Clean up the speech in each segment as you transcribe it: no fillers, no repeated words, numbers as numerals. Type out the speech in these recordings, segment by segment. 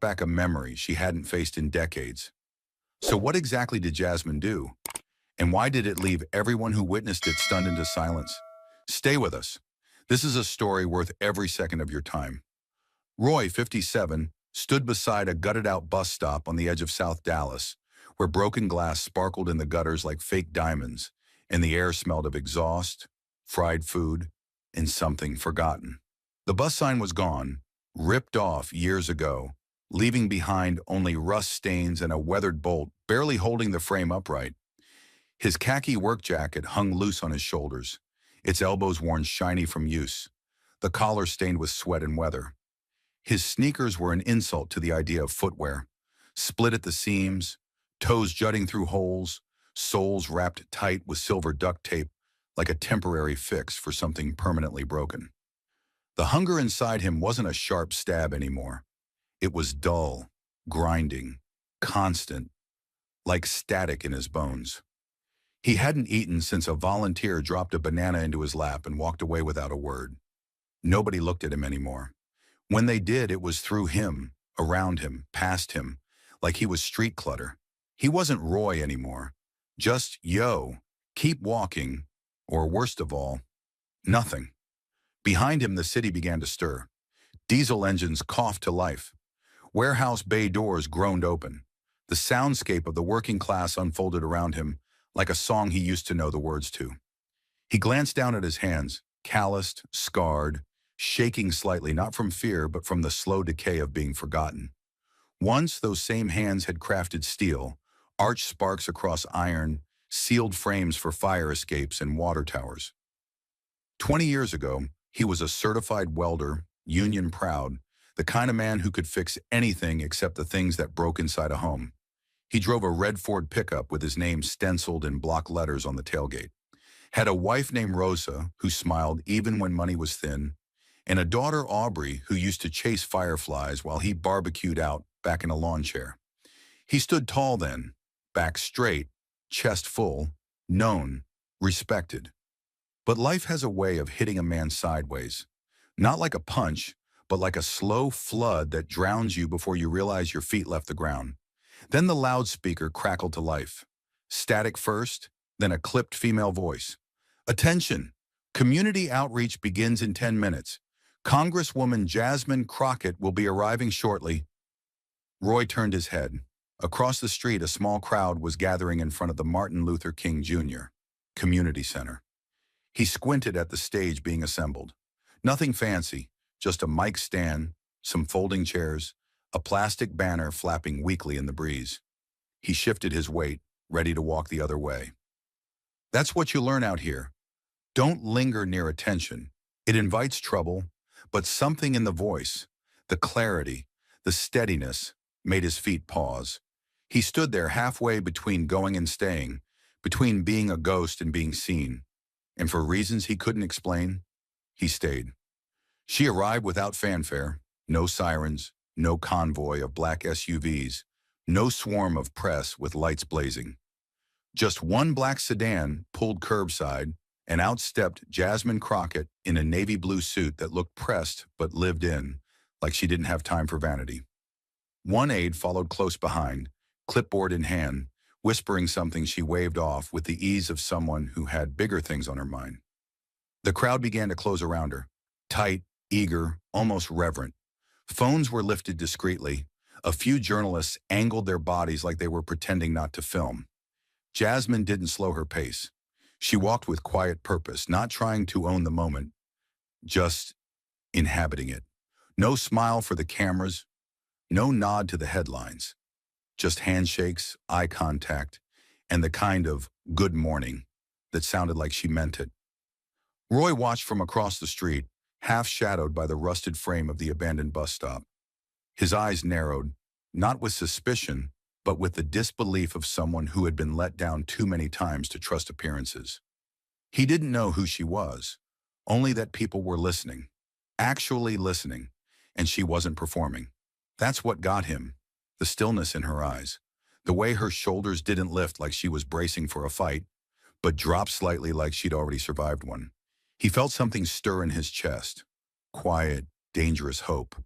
brought back a memory she hadn't faced in decades. So what exactly did Jasmine do? And why did it leave everyone who witnessed it stunned into silence? Stay with us. This is a story worth every second of your time. Roy, 57, stood beside a gutted-out bus stop on the edge of South Dallas, where broken glass sparkled in the gutters like fake diamonds, and the air smelled of exhaust, fried food, and something forgotten. The bus sign was gone, ripped off years ago, leaving behind only rust stains and a weathered bolt barely holding the frame upright. His khaki work jacket hung loose on his shoulders, its elbows worn shiny from use, the collar stained with sweat and weather. His sneakers were an insult to the idea of footwear, split at the seams, toes jutting through holes, soles wrapped tight with silver duct tape like a temporary fix for something permanently broken. The hunger inside him wasn't a sharp stab anymore. It was dull, grinding, constant, like static in his bones. He hadn't eaten since a volunteer dropped a banana into his lap and walked away without a word. Nobody looked at him anymore. When they did, it was through him, around him, past him, like he was street clutter. He wasn't Roy anymore. Just, yo, keep walking, or worst of all, nothing. Behind him, the city began to stir. Diesel engines coughed to life. Warehouse bay doors groaned open. The soundscape of the working class unfolded around him, like a song he used to know the words to. He glanced down at his hands, calloused, scarred, shaking slightly, not from fear, but from the slow decay of being forgotten. Once those same hands had crafted steel, arched sparks across iron, sealed frames for fire escapes and water towers. 20 years ago, he was a certified welder, union proud, the kind of man who could fix anything except the things that broke inside a home. He drove a red Ford pickup with his name stenciled in block letters on the tailgate, had a wife named Rosa who smiled even when money was thin, and a daughter, Aubrey, who used to chase fireflies while he barbecued out back in a lawn chair. He stood tall then, back straight, chest full, known, respected. But life has a way of hitting a man sideways, not like a punch, but like a slow flood that drowns you before you realize your feet left the ground. Then the loudspeaker crackled to life. Static first, then a clipped female voice. Attention! Community outreach begins in 10 minutes. Congresswoman Jasmine Crockett will be arriving shortly. Roy turned his head. Across the street, a small crowd was gathering in front of the Martin Luther King Jr. Community Center. He squinted at the stage being assembled. Nothing fancy, just a mic stand, some folding chairs, a plastic banner flapping weakly in the breeze. He shifted his weight, ready to walk the other way. That's what you learn out here. Don't linger near attention. It invites trouble, but something in the voice, the clarity, the steadiness, made his feet pause. He stood there halfway between going and staying, between being a ghost and being seen. And for reasons he couldn't explain, he stayed. She arrived without fanfare, no sirens, no convoy of black SUVs, no swarm of press with lights blazing. Just one black sedan pulled curbside, and out stepped Jasmine Crockett in a navy blue suit that looked pressed but lived in, like she didn't have time for vanity. One aide followed close behind, clipboard in hand, whispering something she waved off with the ease of someone who had bigger things on her mind. The crowd began to close around her, tight, eager, almost reverent. Phones were lifted discreetly. A few journalists angled their bodies like they were pretending not to film. Jasmine didn't slow her pace. She walked with quiet purpose, not trying to own the moment, just inhabiting it. No smile for the cameras, no nod to the headlines. Just handshakes, eye contact, and the kind of good morning that sounded like she meant it. Roy watched from across the street, half shadowed by the rusted frame of the abandoned bus stop. His eyes narrowed, not with suspicion, but with the disbelief of someone who had been let down too many times to trust appearances. He didn't know who she was, only that people were listening, actually listening, and she wasn't performing. That's what got him, the stillness in her eyes, the way her shoulders didn't lift like she was bracing for a fight, but dropped slightly like she'd already survived one. He felt something stir in his chest, quiet, dangerous hope.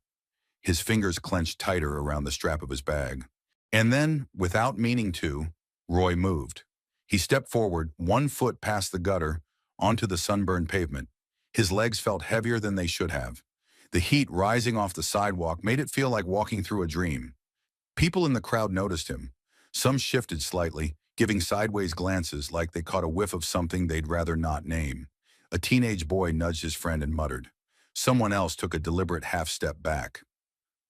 His fingers clenched tighter around the strap of his bag. And then, without meaning to, Roy moved. He stepped forward, 1 foot past the gutter, onto the sunburned pavement. His legs felt heavier than they should have. The heat rising off the sidewalk made it feel like walking through a dream. People in the crowd noticed him. Some shifted slightly, giving sideways glances like they caught a whiff of something they'd rather not name. A teenage boy nudged his friend and muttered. Someone else took a deliberate half-step back.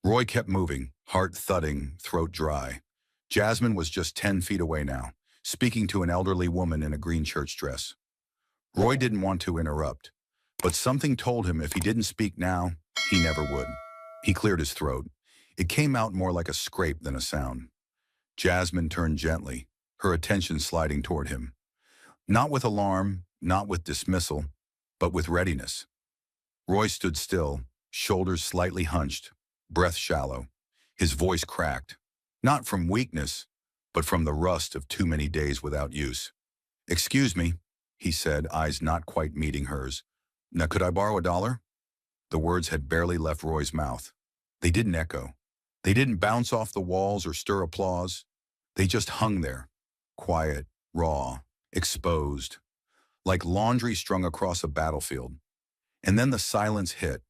Roy kept moving, heart thudding, throat dry. Jasmine was just 10 feet away now, speaking to an elderly woman in a green church dress. Roy didn't want to interrupt, but something told him if he didn't speak now, he never would. He cleared his throat. It came out more like a scrape than a sound. Jasmine turned gently, her attention sliding toward him. Not with alarm, not with dismissal, but with readiness. Roy stood still, shoulders slightly hunched, breath shallow. His voice cracked, not from weakness, but from the rust of too many days without use. "Excuse me," he said, eyes not quite meeting hers. "Now could I borrow $1?" The words had barely left Roy's mouth. They didn't echo. They didn't bounce off the walls or stir applause. They just hung there, quiet, raw, exposed, like laundry strung across a battlefield. And then the silence hit,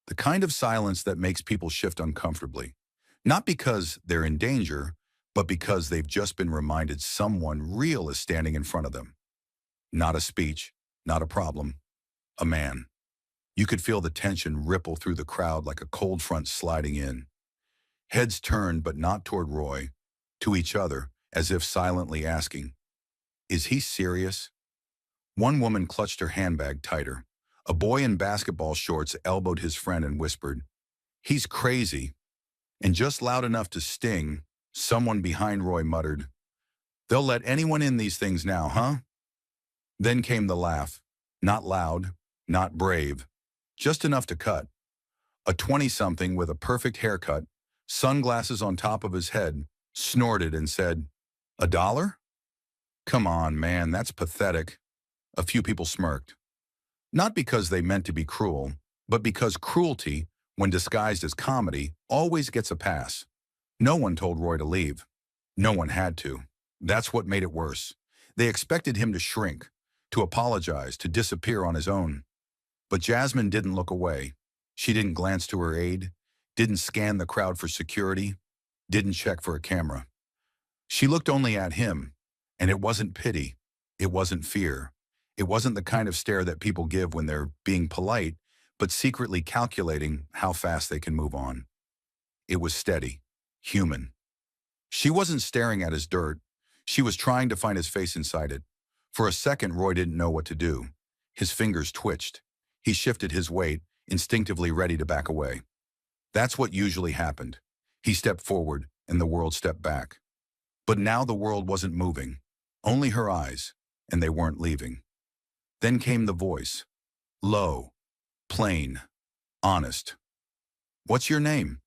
the kind of silence that makes people shift uncomfortably. Not because they're in danger, but because they've just been reminded someone real is standing in front of them. Not a speech, not a problem, a man. You could feel the tension ripple through the crowd like a cold front sliding in. Heads turned, but not toward Roy, to each other, as if silently asking, "Is he serious?" One woman clutched her handbag tighter. A boy in basketball shorts elbowed his friend and whispered, "He's crazy." And just loud enough to sting, someone behind Roy muttered, "They'll let anyone in these things now, huh?" Then came the laugh. Not loud, not brave, just enough to cut. A 20-something with a perfect haircut, sunglasses on top of his head, snorted and said, $1? Come on, man, that's pathetic." A few people smirked. Not because they meant to be cruel, but because cruelty, when disguised as comedy, always gets a pass. No one told Roy to leave. No one had to. That's what made it worse. They expected him to shrink, to apologize, to disappear on his own. But Jasmine didn't look away. She didn't glance to her aide, didn't scan the crowd for security, didn't check for a camera. She looked only at him, and it wasn't pity. It wasn't fear. It wasn't the kind of stare that people give when they're being polite, but secretly calculating how fast they can move on. It was steady, human. She wasn't staring at his dirt. She was trying to find his face inside it. For a second, Roy didn't know what to do. His fingers twitched. He shifted his weight, instinctively ready to back away. That's what usually happened. He stepped forward, and the world stepped back. But now the world wasn't moving. Only her eyes, and they weren't leaving. Then came the voice. Low, plain, honest. "What's your name?"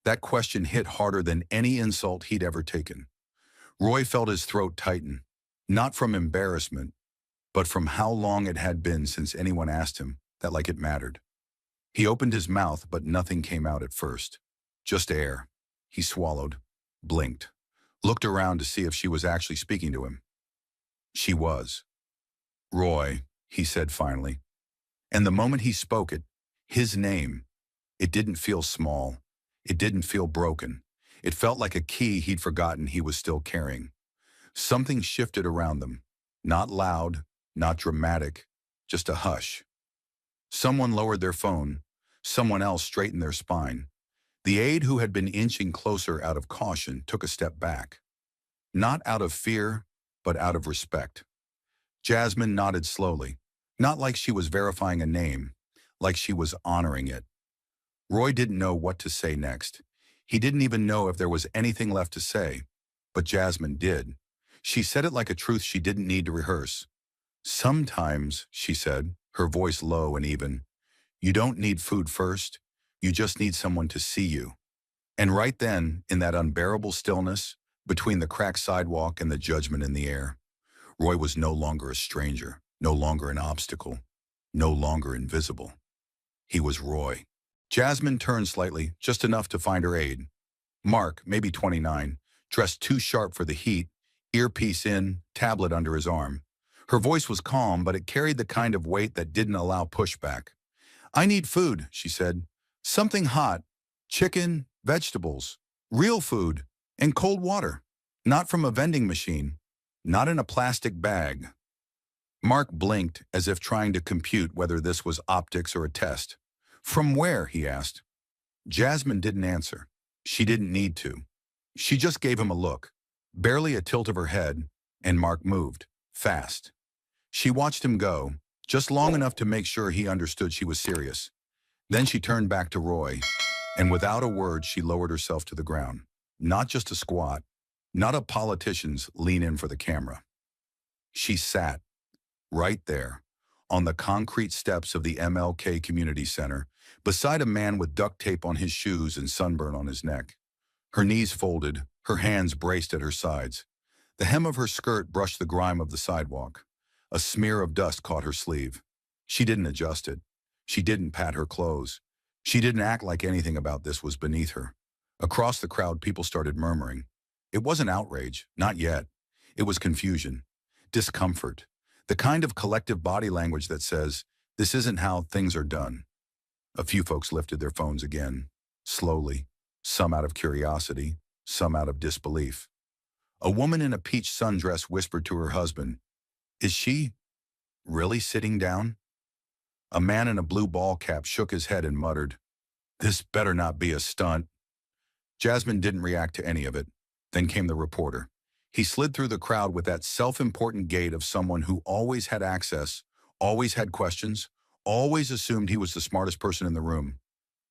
That question hit harder than any insult he'd ever taken. Roy felt his throat tighten, not from embarrassment, but from how long it had been since anyone asked him that like it mattered. He opened his mouth, but nothing came out at first. Just air. He swallowed, blinked, looked around to see if she was actually speaking to him. She was. "Roy," he said finally. And the moment he spoke it, his name, it didn't feel small. It didn't feel broken. It felt like a key he'd forgotten he was still carrying. Something shifted around them. Not loud, not dramatic, just a hush. Someone lowered their phone. Someone else straightened their spine. The aide, who had been inching closer out of caution, took a step back. Not out of fear, but out of respect. Jasmine nodded slowly, not like she was verifying a name, like she was honoring it. Roy didn't know what to say next. He didn't even know if there was anything left to say, but Jasmine did. She said it like a truth she didn't need to rehearse. "Sometimes," she said, her voice low and even, "you don't need food first, you just need someone to see you." And right then, in that unbearable stillness, between the cracked sidewalk and the judgment in the air, Roy was no longer a stranger, no longer an obstacle, no longer invisible. He was Roy, Jasmine turned slightly, just enough to find her aide. Mark, maybe 29, dressed too sharp for the heat, earpiece in, tablet under his arm. Her voice was calm, but it carried the kind of weight that didn't allow pushback. "I need food," she said. "Something hot. Chicken, vegetables, real food, and cold water. Not from a vending machine. Not in a plastic bag." Mark blinked as if trying to compute whether this was optics or a test. "From where?" he asked. Jasmine didn't answer. She didn't need to. She just gave him a look, barely a tilt of her head, and Mark moved, fast. She watched him go, just long enough to make sure he understood she was serious. Then she turned back to Roy, and without a word she lowered herself to the ground. Not just a squat, not a politician's lean in for the camera. She sat, right there, on the concrete steps of the MLK Community Center, beside a man with duct tape on his shoes and sunburn on his neck. Her knees folded, her hands braced at her sides. The hem of her skirt brushed the grime of the sidewalk. A smear of dust caught her sleeve. She didn't adjust it. She didn't pat her clothes. She didn't act like anything about this was beneath her. Across the crowd, people started murmuring. It wasn't outrage, not yet. It was confusion, discomfort, the kind of collective body language that says, "This isn't how things are done." A few folks lifted their phones again, slowly, some out of curiosity, some out of disbelief. A woman in a peach sundress whispered to her husband, "Is she really sitting down?" A man in a blue ball cap shook his head and muttered, "This better not be a stunt." Jasmine didn't react to any of it. Then came the reporter. He slid through the crowd with that self-important gait of someone who always had access, always had questions, always assumed he was the smartest person in the room.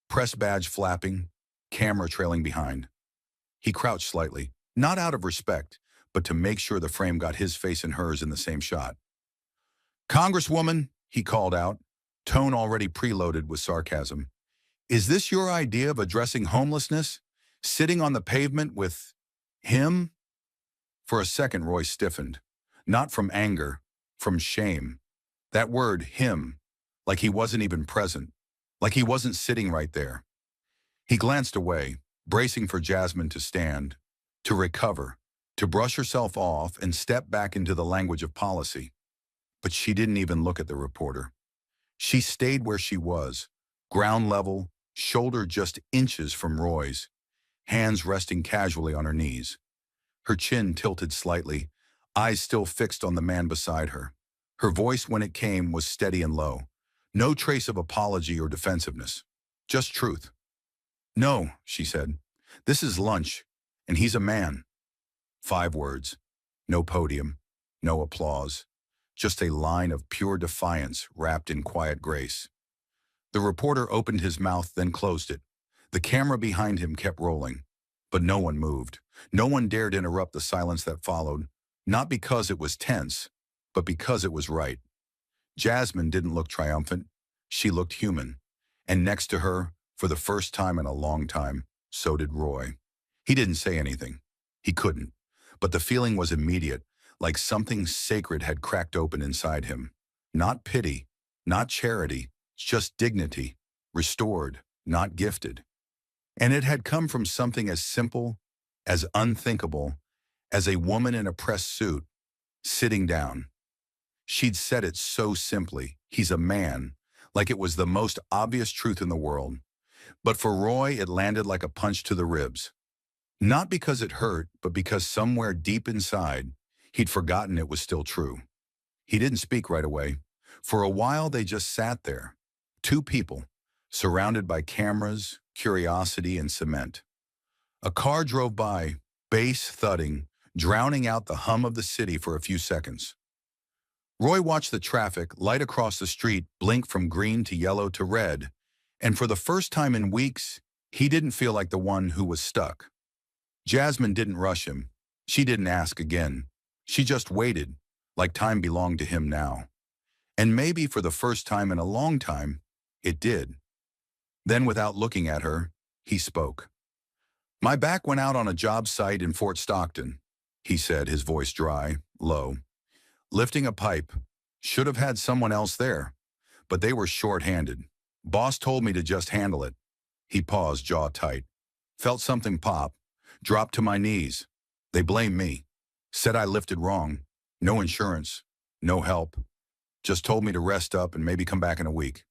Press badge flapping, camera trailing behind. He crouched slightly, not out of respect, but to make sure the frame got his face and hers in the same shot. "Congresswoman," he called out, tone already preloaded with sarcasm, "is this your idea of addressing homelessness? Sitting on the pavement with him?" For a second, Roy stiffened. Not from anger, from shame. That word, him, like he wasn't even present, like he wasn't sitting right there. He glanced away, bracing for Jasmine to stand, to recover, to brush herself off and step back into the language of policy. But she didn't even look at the reporter. She stayed where she was, ground level, shoulder just inches from Roy's, hands resting casually on her knees. Her chin tilted slightly, eyes still fixed on the man beside her. Her voice, when it came, was steady and low. No trace of apology or defensiveness. Just truth. "No," she said. "This is lunch, and he's a man." 5 words. No podium. No applause. Just a line of pure defiance wrapped in quiet grace. The reporter opened his mouth, then closed it. The camera behind him kept rolling. But no one moved. No one dared interrupt the silence that followed, not because it was tense, but because it was right. Jasmine didn't look triumphant. She looked human. And next to her, for the first time in a long time, so did Roy. He didn't say anything. He couldn't. But the feeling was immediate, like something sacred had cracked open inside him. Not pity, not charity, just dignity, restored, not gifted. And it had come from something as simple, as unthinkable, as a woman in a press suit, sitting down. She'd said it so simply, "He's a man," like it was the most obvious truth in the world. But for Roy, it landed like a punch to the ribs. Not because it hurt, but because somewhere deep inside, he'd forgotten it was still true. He didn't speak right away. For a while, they just sat there. 2 people, surrounded by cameras, curiosity, and cement. A car drove by, bass thudding, drowning out the hum of the city for a few seconds. Roy watched the traffic, light across the street, blink from green to yellow to red, and for the first time in weeks, he didn't feel like the one who was stuck. Jasmine didn't rush him. She didn't ask again. She just waited, like time belonged to him now. And maybe for the first time in a long time, it did. Then, without looking at her, he spoke. "My back went out on a job site in Fort Stockton," he said, his voice dry, low. "Lifting a pipe. Should have had someone else there. But they were short-handed. Boss told me to just handle it. He paused, jaw tight. Felt something pop. Dropped to my knees. They blamed me. Said I lifted wrong. No insurance. No help. Just told me to rest up and maybe come back in a week.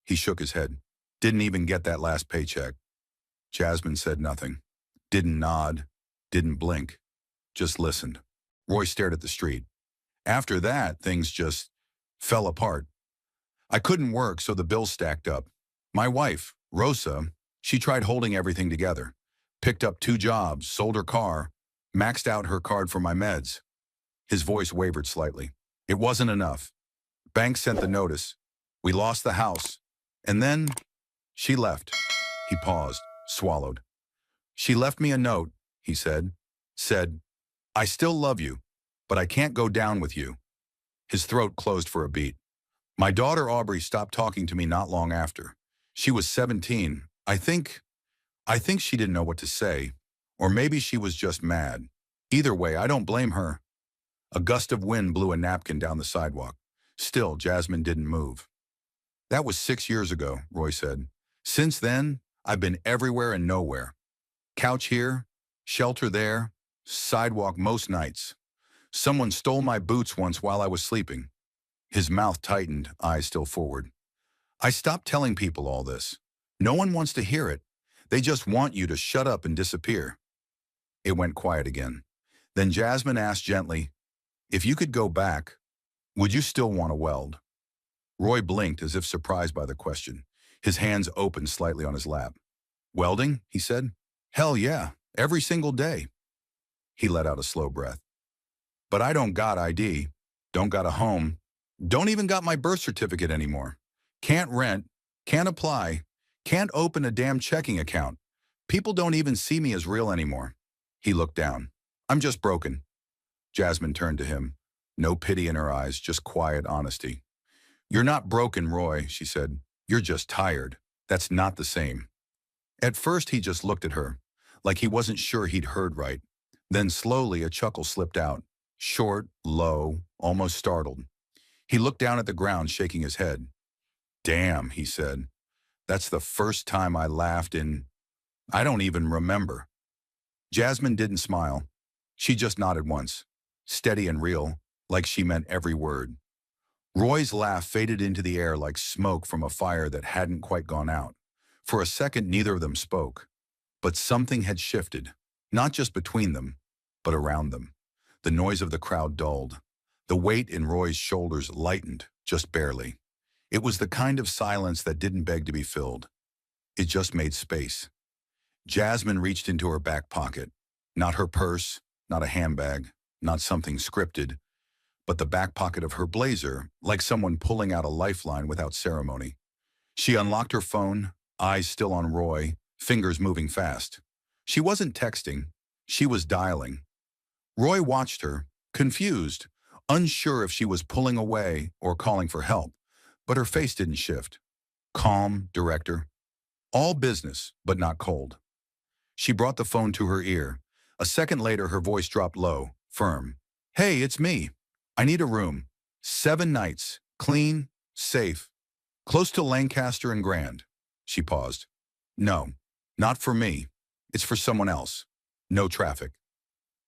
He shook his head. Didn't even get that last paycheck. Jasmine said nothing. Didn't nod. Didn't blink. Just listened. Roy stared at the street. After that, things just fell apart. I couldn't work, so the bills stacked up. My wife, Rosa, she tried holding everything together. Picked up 2 jobs, sold her car, maxed out her card for my meds. His voice wavered slightly. It wasn't enough. Bank sent the notice. We lost the house. And then she left. He paused, swallowed. She left me a note, he said. Said, I still love you, but I can't go down with you. His throat closed for a beat. My daughter Aubrey stopped talking to me not long after. She was 17. I think she didn't know what to say, or maybe she was just mad. Either way, I don't blame her. A gust of wind blew a napkin down the sidewalk. Still, Jasmine didn't move. That was 6 years ago, Roy said. Since then, I've been everywhere and nowhere. Couch here, shelter there, sidewalk most nights. Someone stole my boots once while I was sleeping. His mouth tightened, eyes still forward. I stopped telling people all this. No one wants to hear it. They just want you to shut up and disappear. It went quiet again. Then Jasmine asked gently, if you could go back, would you still want to weld? Roy blinked as if surprised by the question. His hands opened slightly on his lap. Welding, he said. Hell yeah, every single day. He let out a slow breath. But I don't got ID, don't got a home, don't even got my birth certificate anymore. Can't rent, can't apply, can't open a damn checking account. People don't even see me as real anymore. He looked down. I'm just broken. Jasmine turned to him. No pity in her eyes, just quiet honesty. You're not broken, Roy, she said. You're just tired. That's not the same. At first, he just looked at her, like he wasn't sure he'd heard right. Then slowly, a chuckle slipped out. Short, low, almost startled. He looked down at the ground, shaking his head. Damn, he said. That's the first time I laughed in... I don't even remember. Jasmine didn't smile. She just nodded once, steady and real, like she meant every word. Roy's laugh faded into the air like smoke from a fire that hadn't quite gone out. For a second, neither of them spoke. But something had shifted, not just between them, but around them. The noise of the crowd dulled. The weight in Roy's shoulders lightened, just barely. It was the kind of silence that didn't beg to be filled. It just made space. Jasmine reached into her back pocket. Not her purse, not a handbag, not something scripted, but the back pocket of her blazer, like someone pulling out a lifeline without ceremony. She unlocked her phone, eyes still on Roy, fingers moving fast. She wasn't texting, she was dialing. Roy watched her, confused, unsure if she was pulling away or calling for help, but her face didn't shift. Calm, director. All business, but not cold. She brought the phone to her ear. A second later, her voice dropped low, firm. Hey, it's me. I need a room. 7 nights. Clean, safe. Close to Lancaster and Grand. She paused. No, not for me. It's for someone else. No traffic.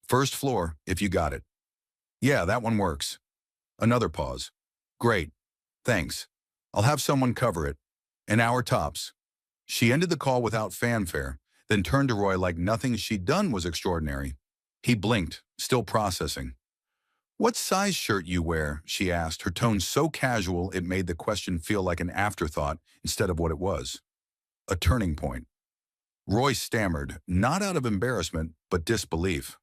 First floor, if you got it. Yeah, that one works. Another pause. Great. Thanks. I'll have someone cover it. An hour tops. She ended the call without fanfare, then turned to Roy like nothing she'd done was extraordinary. He blinked, still processing. What size shirt you wear? She asked, her tone so casual it made the question feel like an afterthought instead of what it was. A turning point. Roy stammered, not out of embarrassment, but disbelief.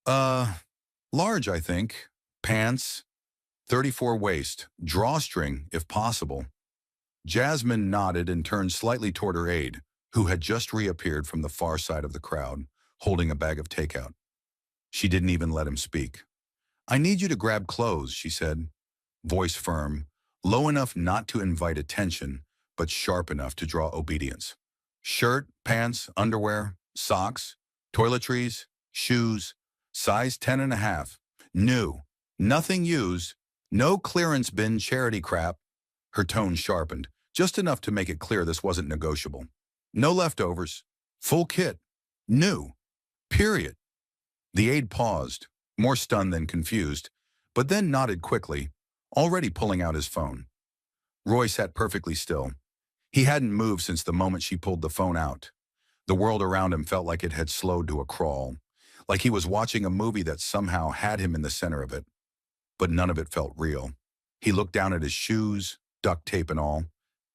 Large, I think. Pants, 34 waist, drawstring, if possible. Jasmine nodded and turned slightly toward her aide, who had just reappeared from the far side of the crowd, holding a bag of takeout. She didn't even let him speak. I need you to grab clothes, she said, voice firm, low enough not to invite attention, but sharp enough to draw obedience. Shirt, pants, underwear, socks, toiletries, shoes, size 10.5, new, nothing used, no clearance bin charity crap. Her tone sharpened, just enough to make it clear this wasn't negotiable. No leftovers. Full kit. New. Period. The aide paused, more stunned than confused, but then nodded quickly, already pulling out his phone. Roy sat perfectly still. He hadn't moved since the moment she pulled the phone out. The world around him felt like it had slowed to a crawl, like he was watching a movie that somehow had him in the center of it. But none of it felt real. He looked down at his shoes, duct tape and all,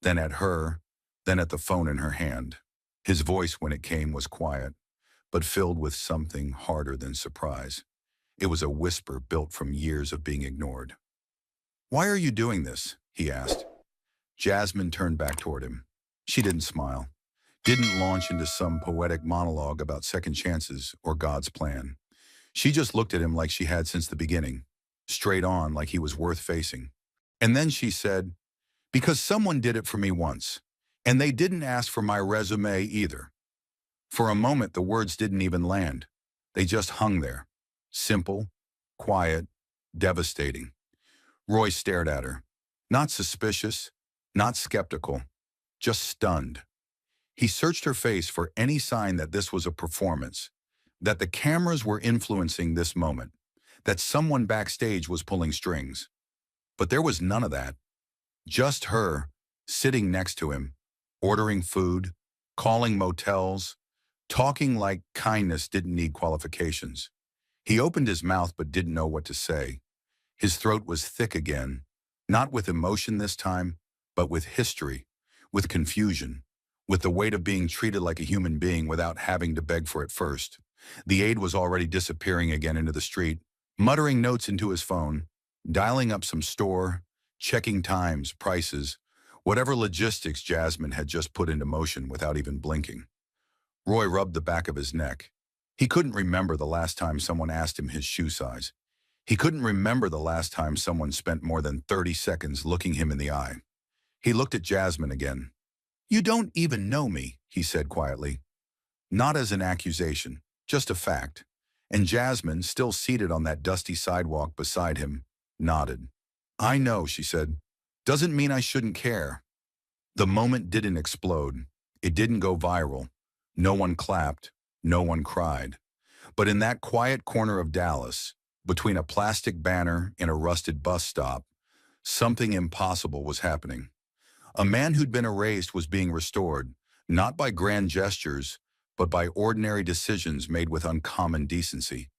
then at her, then at the phone in her hand. His voice, when it came, was quiet, but filled with something harder than surprise. It was a whisper built from years of being ignored. "Why are you doing this?" he asked. Jasmine turned back toward him. She didn't smile, didn't launch into some poetic monologue about second chances or God's plan. She just looked at him like she had since the beginning, straight on, like he was worth facing. And then she said, "Because someone did it for me once, and they didn't ask for my resume either." For a moment, the words didn't even land. They just hung there. Simple, quiet, devastating. Roy stared at her. Not suspicious, not skeptical, just stunned. He searched her face for any sign that this was a performance, that the cameras were influencing this moment, that someone backstage was pulling strings. But there was none of that. Just her, sitting next to him, ordering food, calling motels, talking like kindness didn't need qualifications. He opened his mouth but didn't know what to say. His throat was thick again, not with emotion this time, but with history, with confusion, with the weight of being treated like a human being without having to beg for it first. The aide was already disappearing again into the street, muttering notes into his phone, dialing up some store, checking times, prices, whatever logistics Jasmine had just put into motion without even blinking. Roy rubbed the back of his neck. He couldn't remember the last time someone asked him his shoe size. He couldn't remember the last time someone spent more than 30 seconds looking him in the eye. He looked at Jasmine again. "You don't even know me," he said quietly. Not as an accusation, just a fact. And Jasmine, still seated on that dusty sidewalk beside him, nodded. "I know," she said. "Doesn't mean I shouldn't care." The moment didn't explode. It didn't go viral. No one clapped. No one cried. But in that quiet corner of Dallas, between a plastic banner and a rusted bus stop, something impossible was happening. A man who'd been erased was being restored, not by grand gestures, but by ordinary decisions made with uncommon decency.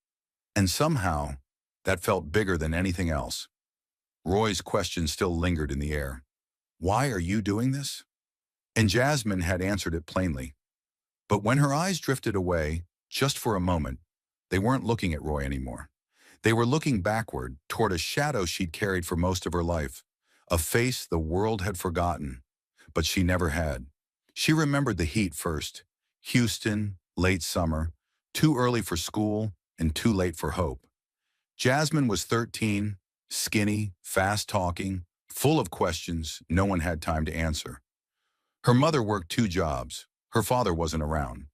And somehow, that felt bigger than anything else. Roy's question still lingered in the air. "Why are you doing this?" And Jasmine had answered it plainly. But when her eyes drifted away, just for a moment, they weren't looking at Roy anymore. They were looking backward, toward a shadow she'd carried for most of her life, a face the world had forgotten, but she never had. She remembered the heat first. Houston, late summer, too early for school and too late for hope. Jasmine was 13, skinny, fast-talking, full of questions no one had time to answer. Her mother worked 2 jobs. Her father wasn't around.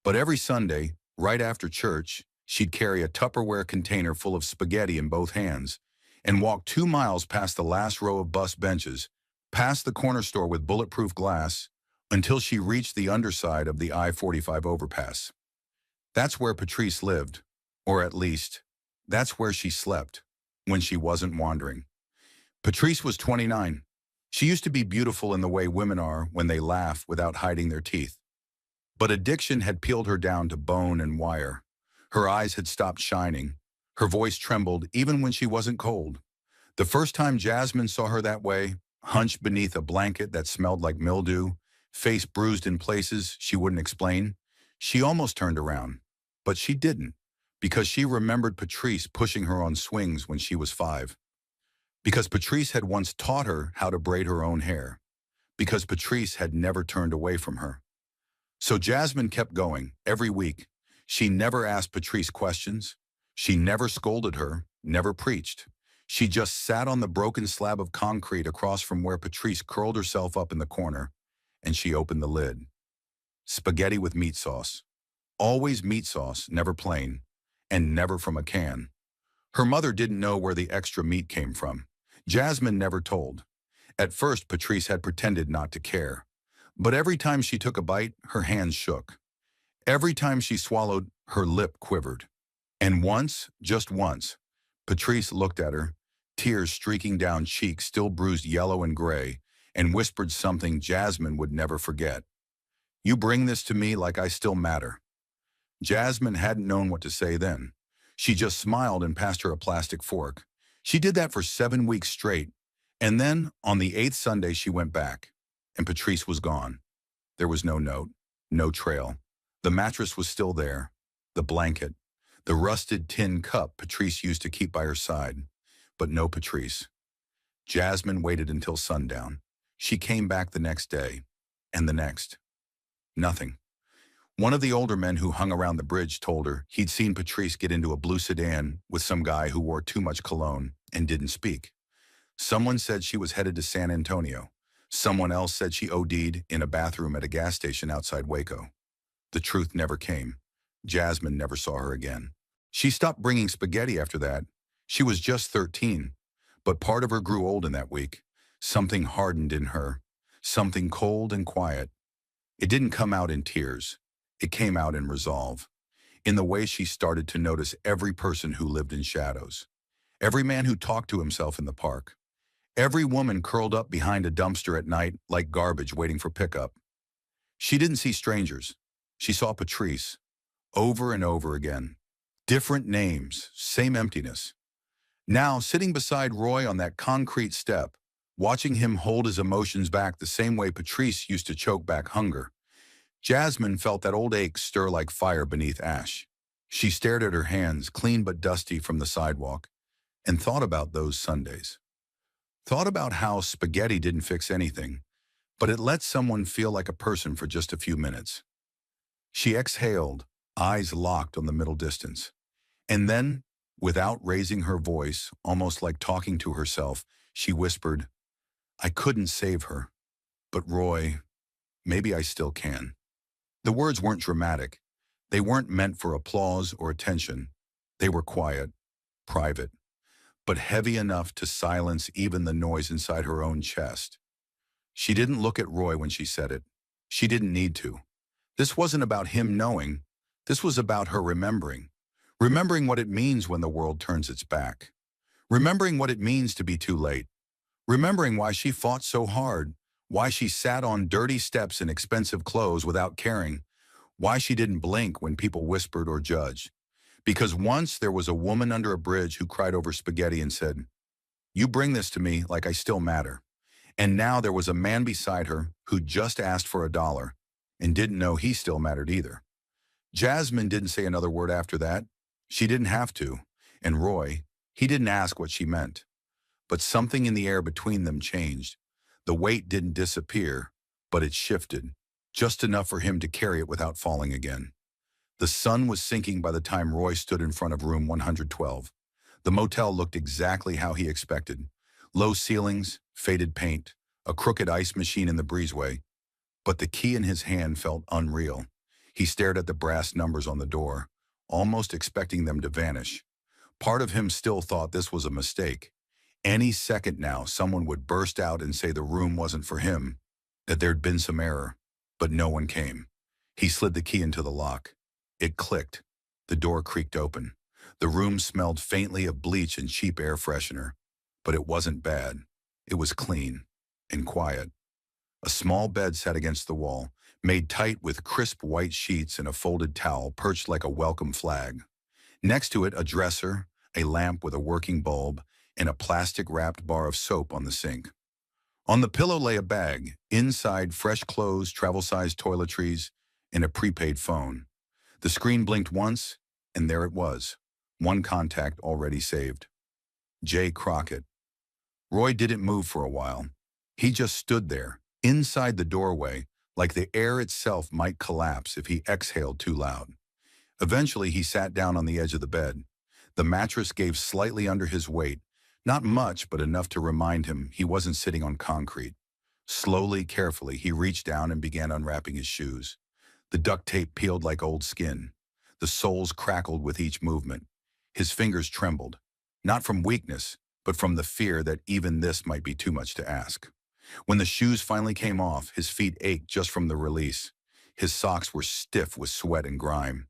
But every Sunday, right after church, she'd carry a Tupperware container full of spaghetti in both hands and walk 2 miles past the last row of bus benches, past the corner store with bulletproof glass, until she reached the underside of the I-45 overpass. That's where Patrice lived, or at least, that's where she slept, when she wasn't wandering. Patrice was 29. She used to be beautiful in the way women are when they laugh without hiding their teeth. But addiction had peeled her down to bone and wire. Her eyes had stopped shining. Her voice trembled even when she wasn't cold. The first time Jasmine saw her that way, hunched beneath a blanket that smelled like mildew, face bruised in places she wouldn't explain, she almost turned around. But she didn't, because she remembered Patrice pushing her on swings when she was 5. Because Patrice had once taught her how to braid her own hair. Because Patrice had never turned away from her. So Jasmine kept going, every week. She never asked Patrice questions. She never scolded her, never preached. She just sat on the broken slab of concrete across from where Patrice curled herself up in the corner, and she opened the lid. Spaghetti with meat sauce. Always meat sauce, never plain, and never from a can. Her mother didn't know where the extra meat came from. Jasmine never told. At first, Patrice had pretended not to care. But every time she took a bite, her hands shook. Every time she swallowed, her lip quivered. And once, just once, Patrice looked at her, tears streaking down cheeks still bruised yellow and gray, and whispered something Jasmine would never forget. "You bring this to me like I still matter." Jasmine hadn't known what to say then. She just smiled and passed her a plastic fork. She did that for 7 weeks straight, and then, on the 8th Sunday, she went back, and Patrice was gone. There was no note, no trail. The mattress was still there, the blanket, the rusted tin cup Patrice used to keep by her side, but no Patrice. Jasmine waited until sundown. She came back the next day, and the next. Nothing. One of the older men who hung around the bridge told her he'd seen Patrice get into a blue sedan with some guy who wore too much cologne and didn't speak. Someone said she was headed to San Antonio. Someone else said she OD'd in a bathroom at a gas station outside Waco. The truth never came. Jasmine never saw her again. She stopped bringing spaghetti after that. She was just 13, but part of her grew old in that week. Something hardened in her, something cold and quiet. It didn't come out in tears. It came out in resolve, in the way she started to notice every person who lived in shadows, every man who talked to himself in the park, every woman curled up behind a dumpster at night like garbage waiting for pickup. She didn't see strangers. She saw Patrice, over and over again. Different names, same emptiness. Now, sitting beside Roy on that concrete step, watching him hold his emotions back the same way Patrice used to choke back hunger, Jasmine felt that old ache stir like fire beneath ash. She stared at her hands, clean but dusty from the sidewalk, and thought about those Sundays. Thought about how spaghetti didn't fix anything, but it let someone feel like a person for just a few minutes. She exhaled, eyes locked on the middle distance. And then, without raising her voice, almost like talking to herself, she whispered, "I couldn't save her, but Roy, maybe I still can." The words weren't dramatic. They weren't meant for applause or attention. They were quiet, private, but heavy enough to silence even the noise inside her own chest. She didn't look at Roy when she said it. She didn't need to. This wasn't about him knowing. This was about her remembering. Remembering what it means when the world turns its back. Remembering what it means to be too late. Remembering why she fought so hard. Why she sat on dirty steps in expensive clothes without caring. Why she didn't blink when people whispered or judged. Because once there was a woman under a bridge who cried over spaghetti and said, "You bring this to me like I still matter." And now there was a man beside her who just asked for $1 and didn't know he still mattered either. Jasmine didn't say another word after that. She didn't have to. And Roy, he didn't ask what she meant. But something in the air between them changed. The weight didn't disappear, but it shifted, just enough for him to carry it without falling again. The sun was sinking by the time Roy stood in front of room 112. The motel looked exactly how he expected. Low ceilings, faded paint, a crooked ice machine in the breezeway. But the key in his hand felt unreal. He stared at the brass numbers on the door, almost expecting them to vanish. Part of him still thought this was a mistake. Any second now, someone would burst out and say the room wasn't for him, that there'd been some error, but no one came. He slid the key into the lock. It clicked. The door creaked open. The room smelled faintly of bleach and cheap air freshener, but it wasn't bad. It was clean and quiet. A small bed sat against the wall, made tight with crisp white sheets and a folded towel perched like a welcome flag. Next to it, a dresser, a lamp with a working bulb, and a plastic-wrapped bar of soap on the sink. On the pillow lay a bag, inside fresh clothes, travel-sized toiletries, and a prepaid phone. The screen blinked once, and there it was. One contact already saved. J. Crockett. Roy didn't move for a while. He just stood there, inside the doorway, like the air itself might collapse if he exhaled too loud. Eventually, he sat down on the edge of the bed. The mattress gave slightly under his weight, not much, but enough to remind him he wasn't sitting on concrete. Slowly, carefully, he reached down and began unwrapping his shoes. The duct tape peeled like old skin. The soles crackled with each movement. His fingers trembled, not from weakness, but from the fear that even this might be too much to ask. When the shoes finally came off, his feet ached just from the release. His socks were stiff with sweat and grime.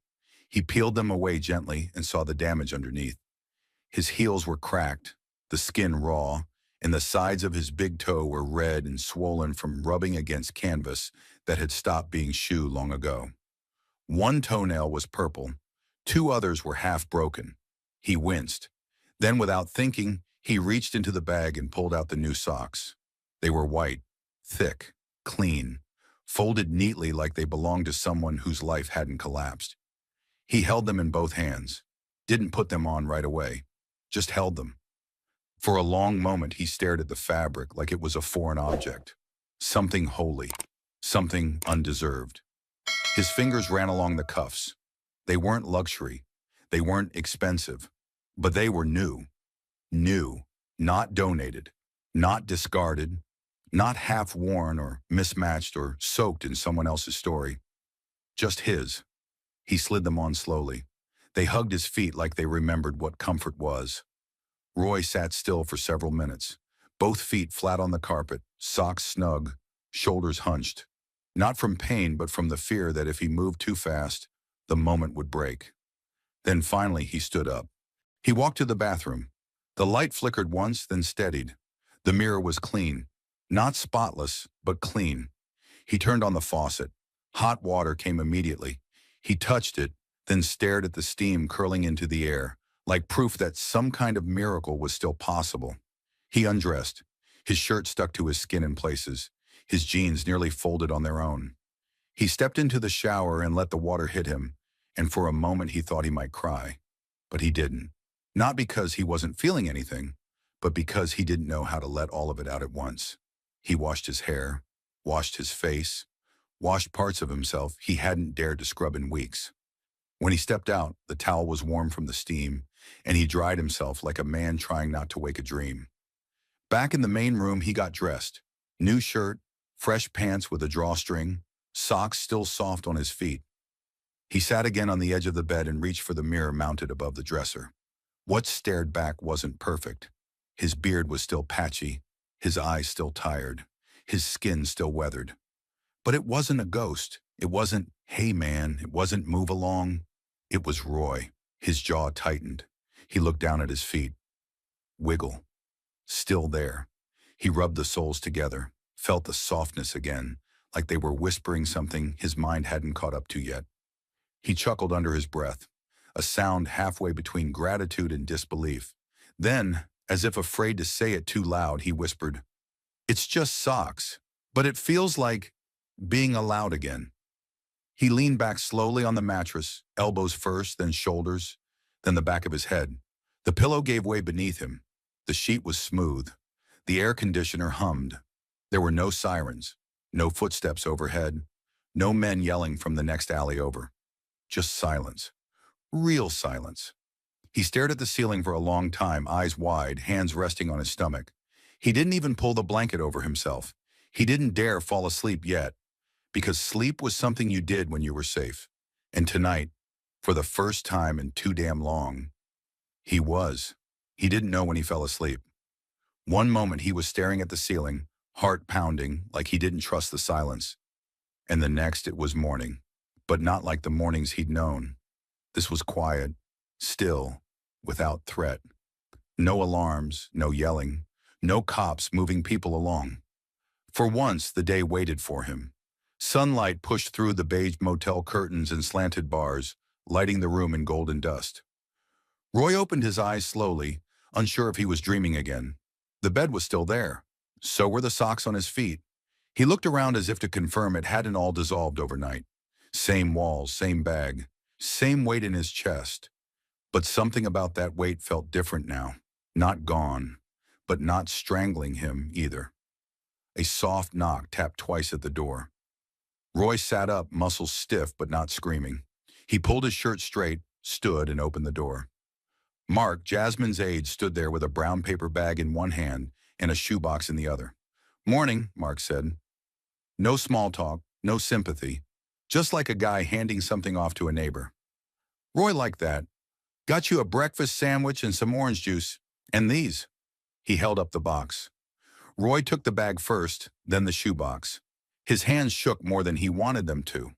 He peeled them away gently and saw the damage underneath. His heels were cracked, the skin raw, and the sides of his big toe were red and swollen from rubbing against canvas that had stopped being shoe long ago. One toenail was purple. Two others were half broken. He winced. Then, without thinking, he reached into the bag and pulled out the new socks. They were white, thick, clean, folded neatly like they belonged to someone whose life hadn't collapsed. He held them in both hands, didn't put them on right away, just held them. For a long moment he stared at the fabric like it was a foreign object, something holy, something undeserved. His fingers ran along the cuffs. They weren't luxury, they weren't expensive, but they were new. New, not donated, not discarded, not half-worn or mismatched or soaked in someone else's story. Just his. He slid them on slowly. They hugged his feet like they remembered what comfort was. Roy sat still for several minutes, both feet flat on the carpet, socks snug, shoulders hunched. Not from pain, but from the fear that if he moved too fast, the moment would break. Then finally he stood up. He walked to the bathroom. The light flickered once, then steadied. The mirror was clean. Not spotless, but clean. He turned on the faucet. Hot water came immediately. He touched it, then stared at the steam curling into the air, like proof that some kind of miracle was still possible. He undressed. His shirt stuck to his skin in places, his jeans nearly folded on their own. He stepped into the shower and let the water hit him, and for a moment he thought he might cry. But he didn't. Not because he wasn't feeling anything, but because he didn't know how to let all of it out at once. He washed his hair, washed his face, washed parts of himself he hadn't dared to scrub in weeks. When he stepped out, the towel was warm from the steam, and he dried himself like a man trying not to wake a dream. Back in the main room, he got dressed. New shirt, fresh pants with a drawstring, socks still soft on his feet. He sat again on the edge of the bed and reached for the mirror mounted above the dresser. What stared back wasn't perfect. His beard was still patchy, his eyes still tired, his skin still weathered. But it wasn't a ghost. It wasn't, hey man, it wasn't move along. It was Roy. His jaw tightened. He looked down at his feet. Wiggle. Still there. He rubbed the soles together, felt the softness again, like they were whispering something his mind hadn't caught up to yet. He chuckled under his breath, a sound halfway between gratitude and disbelief. Then, as if afraid to say it too loud, he whispered, "It's just socks, but it feels like being allowed again." He leaned back slowly on the mattress, elbows first, then shoulders, then the back of his head. The pillow gave way beneath him. The sheet was smooth. The air conditioner hummed. There were no sirens, no footsteps overhead, no men yelling from the next alley over. Just silence. Real silence. He stared at the ceiling for a long time, eyes wide, hands resting on his stomach. He didn't even pull the blanket over himself. He didn't dare fall asleep yet, because sleep was something you did when you were safe. And tonight, for the first time in too damn long, he was. He didn't know when he fell asleep. One moment he was staring at the ceiling, heart pounding, like he didn't trust the silence. And the next it was morning, but not like the mornings he'd known. This was quiet, still, without threat. No alarms, no yelling, no cops moving people along. For once, the day waited for him. Sunlight pushed through the beige motel curtains and slanted bars, lighting the room in golden dust. Roy opened his eyes slowly, unsure if he was dreaming again. The bed was still there. So were the socks on his feet. He looked around as if to confirm it hadn't all dissolved overnight. Same walls, same bag, same weight in his chest. But something about that weight felt different now. Not gone, but not strangling him either. A soft knock tapped twice at the door. Roy sat up, muscles stiff but not screaming. He pulled his shirt straight, stood, and opened the door. Mark, Jasmine's aide, stood there with a brown paper bag in one hand and a shoebox in the other. "Morning," Mark said. No small talk, no sympathy, just like a guy handing something off to a neighbor. Roy liked that. "Got you a breakfast sandwich and some orange juice. And these." He held up the box. Roy took the bag first, then the shoebox. His hands shook more than he wanted them to.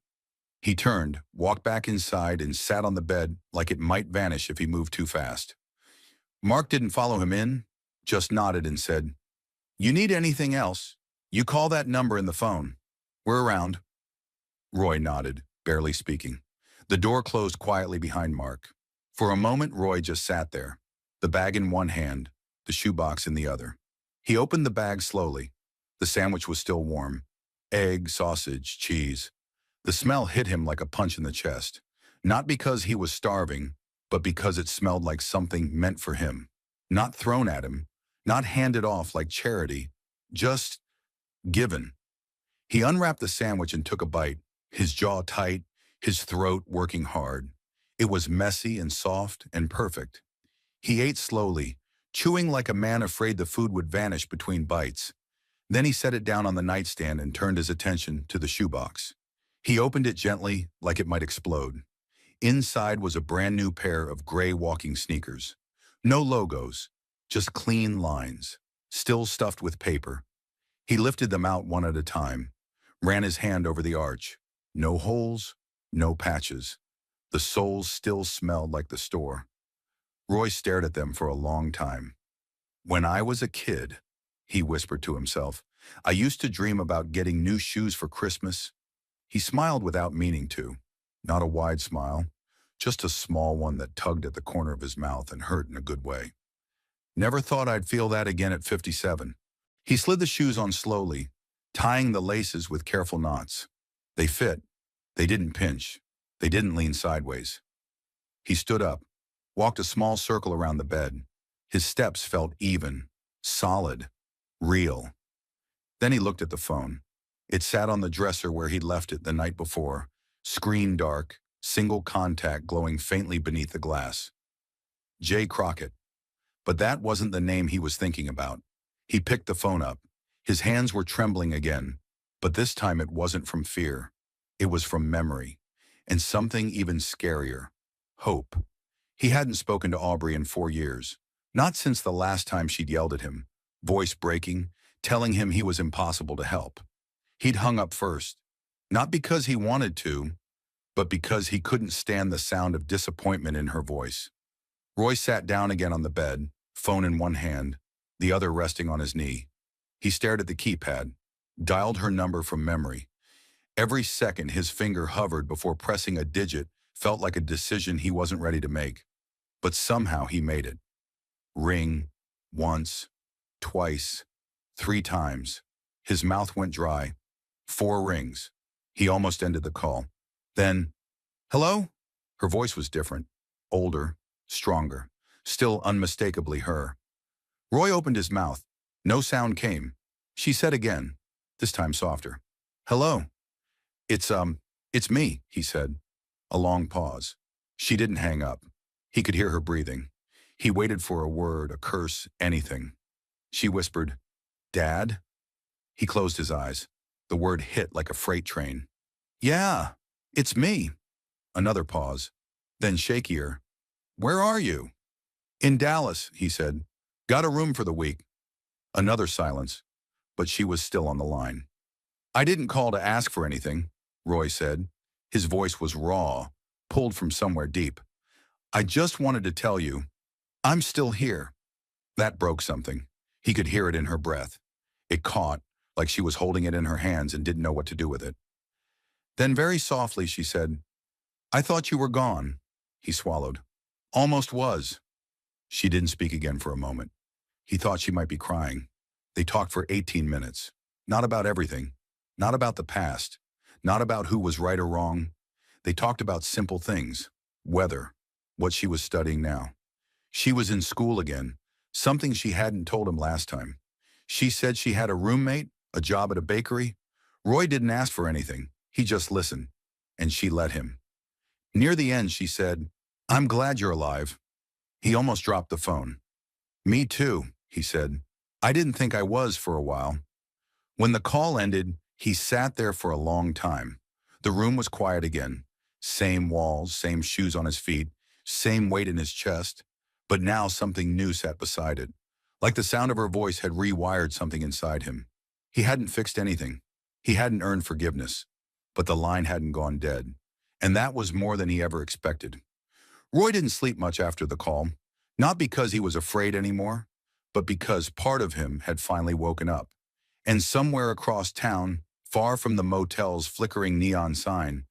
He turned, walked back inside, and sat on the bed like it might vanish if he moved too fast. Mark didn't follow him in, just nodded and said, "You need anything else? You call that number in the phone. We're around." Roy nodded, barely speaking. The door closed quietly behind Mark. For a moment, Roy just sat there, the bag in one hand, the shoebox in the other. He opened the bag slowly. The sandwich was still warm. Egg, sausage, cheese. The smell hit him like a punch in the chest. Not because he was starving, but because it smelled like something meant for him. Not thrown at him, not handed off like charity, just given. He unwrapped the sandwich and took a bite, his jaw tight, his throat working hard. It was messy and soft and perfect. He ate slowly, chewing like a man afraid the food would vanish between bites. Then he set it down on the nightstand and turned his attention to the shoebox. He opened it gently, like it might explode. Inside was a brand new pair of gray walking sneakers. No logos, just clean lines, still stuffed with paper. He lifted them out one at a time, ran his hand over the arch. No holes, no patches. The soles still smelled like the store. Roy stared at them for a long time. "When I was a kid," he whispered to himself, "I used to dream about getting new shoes for Christmas." He smiled without meaning to. Not a wide smile, just a small one that tugged at the corner of his mouth and hurt in a good way. Never thought I'd feel that again at 57. He slid the shoes on slowly, tying the laces with careful knots. They fit. They didn't pinch. They didn't lean sideways. He stood up, walked a small circle around the bed. His steps felt even, solid, real. Then he looked at the phone. It sat on the dresser where he'd left it the night before, screen dark, single contact glowing faintly beneath the glass. J. Crockett. But that wasn't the name he was thinking about. He picked the phone up. His hands were trembling again, but this time it wasn't from fear. It was from memory, and something even scarier, hope. He hadn't spoken to Aubrey in 4 years, not since the last time she'd yelled at him, voice breaking, telling him he was impossible to help. He'd hung up first, not because he wanted to, but because he couldn't stand the sound of disappointment in her voice. Roy sat down again on the bed, phone in one hand, the other resting on his knee. He stared at the keypad, dialed her number from memory. Every second his finger hovered before pressing a digit felt like a decision he wasn't ready to make. But somehow he made it. Ring, once, twice, 3 times. His mouth went dry. 4 rings. He almost ended the call. Then, "Hello?" Her voice was different, older, stronger, still unmistakably her. Roy opened his mouth. No sound came. She said again, this time softer, "Hello." It's me," he said. A long pause. She didn't hang up. He could hear her breathing. He waited for a word, a curse, anything. She whispered, "Dad?" He closed his eyes. The word hit like a freight train. "Yeah, it's me." Another pause. Then shakier. "Where are you?" "In Dallas," he said. "Got a room for the week." Another silence, but she was still on the line. "I didn't call to ask for anything," Roy said. His voice was raw, pulled from somewhere deep. "I just wanted to tell you, I'm still here." That broke something. He could hear it in her breath. It caught, like she was holding it in her hands and didn't know what to do with it. Then very softly she said, "I thought you were gone." He swallowed. "Almost was." She didn't speak again for a moment. He thought she might be crying. They talked for 18 minutes. Not about everything. Not about the past. Not about who was right or wrong. They talked about simple things. Weather. What she was studying now. She was in school again. Something she hadn't told him last time. She said she had a roommate, a job at a bakery. Roy didn't ask for anything. He just listened. And she let him. Near the end, she said, "I'm glad you're alive." He almost dropped the phone. "Me too," he said. "I didn't think I was for a while." When the call ended, he sat there for a long time. The room was quiet again. Same walls, same shoes on his feet, same weight in his chest. But now something new sat beside it. Like the sound of her voice had rewired something inside him. He hadn't fixed anything. He hadn't earned forgiveness. But the line hadn't gone dead. And that was more than he ever expected. Roy didn't sleep much after the call, not because he was afraid anymore, but because part of him had finally woken up. And somewhere across town, far from the motel's flickering neon sign,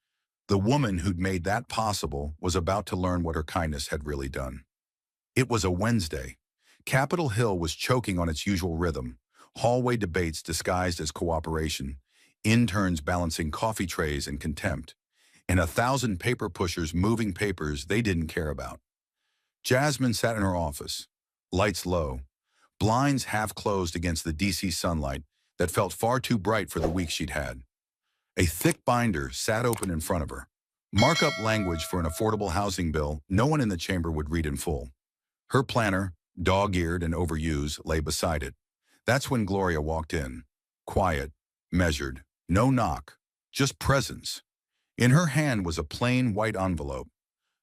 the woman who'd made that possible was about to learn what her kindness had really done. It was a Wednesday. Capitol Hill was choking on its usual rhythm, hallway debates disguised as cooperation, interns balancing coffee trays in contempt, and 1,000 paper pushers moving papers they didn't care about. Jasmine sat in her office, lights low, blinds half closed against the DC sunlight that felt far too bright for the week she'd had. A thick binder sat open in front of her. Markup language for an affordable housing bill no one in the chamber would read in full. Her planner, dog-eared and overused, lay beside it. That's when Gloria walked in. Quiet, measured, no knock, just presence. In her hand was a plain white envelope.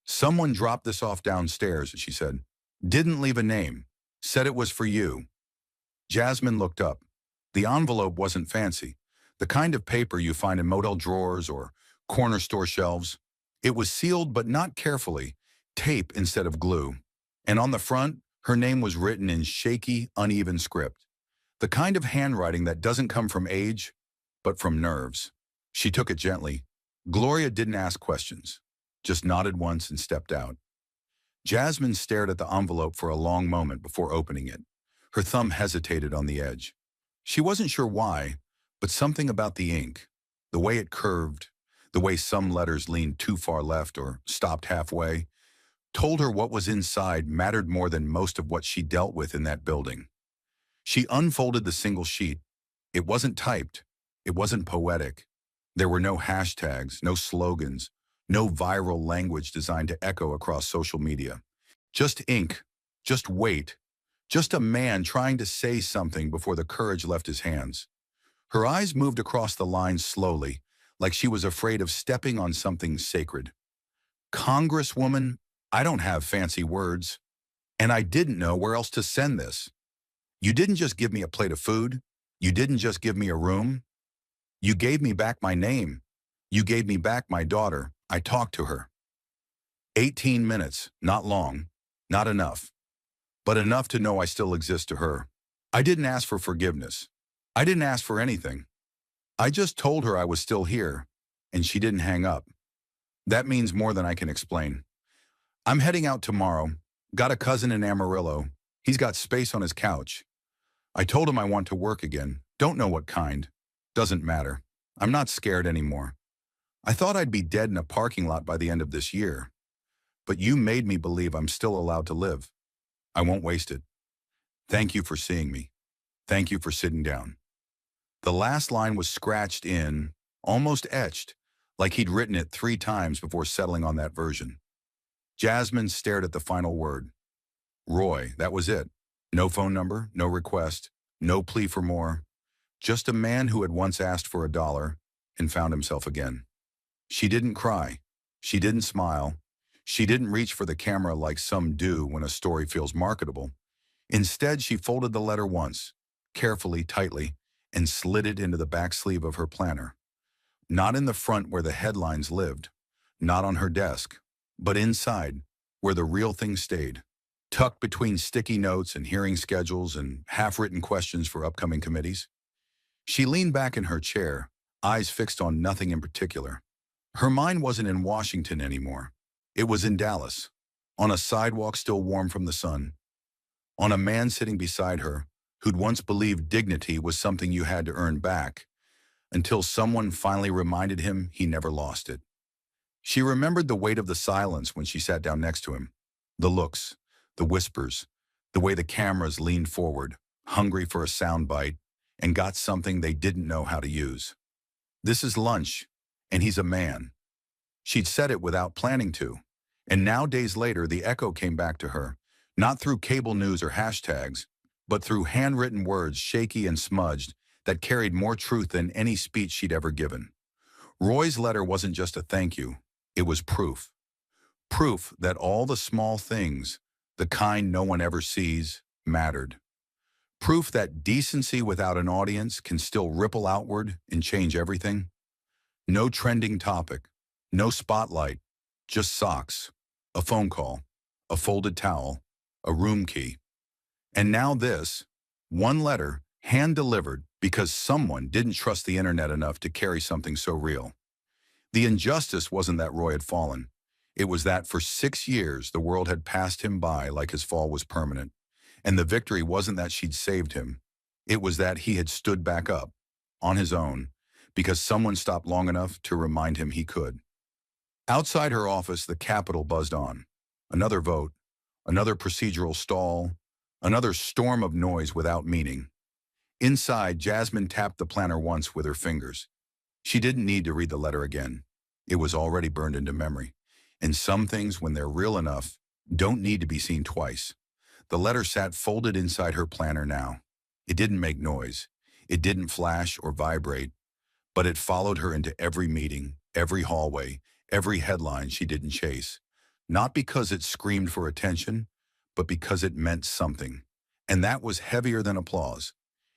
"Someone dropped this off downstairs," she said. "Didn't leave a name. Said it was for you." Jasmine looked up. The envelope wasn't fancy, the kind of paper you find in motel drawers or corner store shelves. It was sealed but not carefully, tape instead of glue. And on the front, her name was written in shaky, uneven script. The kind of handwriting that doesn't come from age, but from nerves. She took it gently. Gloria didn't ask questions, just nodded once and stepped out. Jasmine stared at the envelope for a long moment before opening it. Her thumb hesitated on the edge. She wasn't sure why, but something about the ink, the way it curved, the way some letters leaned too far left or stopped halfway, told her what was inside mattered more than most of what she dealt with in that building. She unfolded the single sheet. It wasn't typed. It wasn't poetic. There were no hashtags, no slogans, no viral language designed to echo across social media. Just ink, just weight, just a man trying to say something before the courage left his hands. Her eyes moved across the lines slowly, like she was afraid of stepping on something sacred. "Congresswoman, I don't have fancy words, and I didn't know where else to send this. You didn't just give me a plate of food. You didn't just give me a room. You gave me back my name. You gave me back my daughter. I talked to her. 18 minutes, not long, not enough, but enough to know I still exist to her. I didn't ask for forgiveness. I didn't ask for anything. I just told her I was still here, and she didn't hang up. That means more than I can explain. I'm heading out tomorrow. Got a cousin in Amarillo. He's got space on his couch. I told him I want to work again. Don't know what kind. Doesn't matter. I'm not scared anymore. I thought I'd be dead in a parking lot by the end of this year. But you made me believe I'm still allowed to live. I won't waste it. Thank you for seeing me. Thank you for sitting down." The last line was scratched in, almost etched, like he'd written it 3 times before settling on that version. Jasmine stared at the final word. Roy, that was it. No phone number, no request, no plea for more. Just a man who had once asked for $1 and found himself again. She didn't cry. She didn't smile. She didn't reach for the camera like some do when a story feels marketable. Instead, she folded the letter once, carefully, tightly, and slid it into the back sleeve of her planner. Not in the front where the headlines lived, not on her desk, but inside, where the real thing stayed, tucked between sticky notes and hearing schedules and half-written questions for upcoming committees. She leaned back in her chair, eyes fixed on nothing in particular. Her mind wasn't in Washington anymore. It was in Dallas, on a sidewalk still warm from the sun, on a man sitting beside her who'd once believed dignity was something you had to earn back, until someone finally reminded him he never lost it. She remembered the weight of the silence when she sat down next to him, the looks, the whispers, the way the cameras leaned forward, hungry for a soundbite, and got something they didn't know how to use. This is lunch, and he's a man. She'd said it without planning to, and now days later the echo came back to her, not through cable news or hashtags, but through handwritten words shaky and smudged that carried more truth than any speech she'd ever given. Roy's letter wasn't just a thank you, it was proof. Proof that all the small things, the kind no one ever sees, mattered. Proof that decency without an audience can still ripple outward and change everything. No trending topic, no spotlight, just socks, a phone call, a folded towel, a room key. And now this, one letter, hand-delivered because someone didn't trust the internet enough to carry something so real. The injustice wasn't that Roy had fallen. It was that for 6 years the world had passed him by like his fall was permanent. And the victory wasn't that she'd saved him. It was that he had stood back up, on his own, because someone stopped long enough to remind him he could. Outside her office, the Capitol buzzed on. Another vote, another procedural stall, another storm of noise without meaning. Inside, Jasmine tapped the planner once with her fingers. She didn't need to read the letter again. It was already burned into memory. And some things, when they're real enough, don't need to be seen twice. The letter sat folded inside her planner now. It didn't make noise. It didn't flash or vibrate. But it followed her into every meeting, every hallway, every headline she didn't chase. Not because it screamed for attention, but because it meant something. And that was heavier than applause.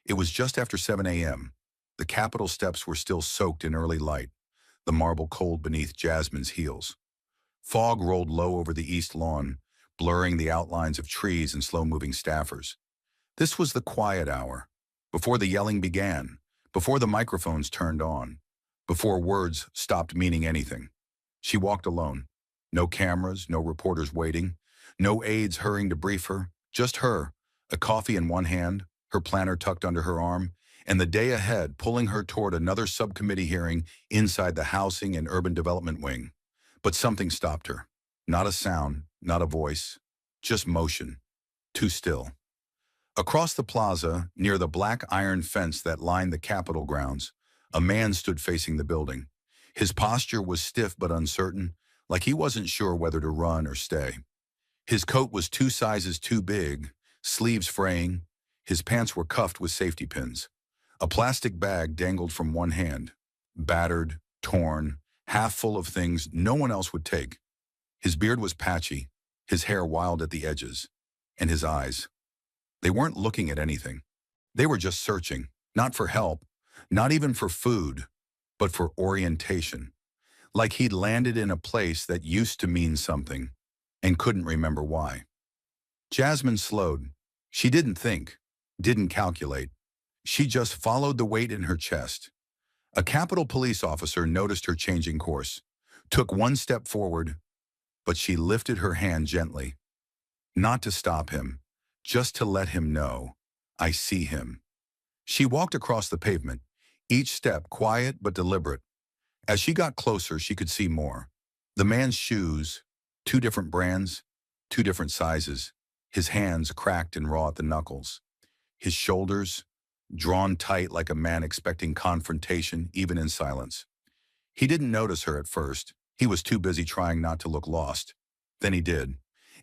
It was just after 7 a.m. The Capitol steps were still soaked in early light, the marble cold beneath Jasmine's heels. Fog rolled low over the east lawn, blurring the outlines of trees and slow-moving staffers. This was the quiet hour, before the yelling began, before the microphones turned on, before words stopped meaning anything. She walked alone. No cameras, no reporters waiting, no aides hurrying to brief her, just her, a coffee in one hand, her planner tucked under her arm, and the day ahead pulling her toward another subcommittee hearing inside the Housing and Urban Development Wing. But something stopped her. Not a sound, not a voice, just motion, too still. Across the plaza, near the black iron fence that lined the Capitol grounds, a man stood facing the building. His posture was stiff but uncertain, like he wasn't sure whether to run or stay. His coat was 2 sizes too big, sleeves fraying. His pants were cuffed with safety pins. A plastic bag dangled from one hand, battered, torn, half full of things no one else would take. His beard was patchy, his hair wild at the edges, and his eyes. They weren't looking at anything. They were just searching, not for help, not even for food, but for orientation. Like he'd landed in a place that used to mean something and couldn't remember why. Jasmine slowed. She didn't think, didn't calculate. She just followed the weight in her chest. A Capitol police officer noticed her changing course, took one step forward, but she lifted her hand gently. Not to stop him, just to let him know, I see him. She walked across the pavement, each step quiet but deliberate. As she got closer, she could see more. The man's shoes, 2 different brands, 2 different sizes. His hands cracked and raw at the knuckles. His shoulders, drawn tight like a man expecting confrontation, even in silence. He didn't notice her at first. He was too busy trying not to look lost. Then he did.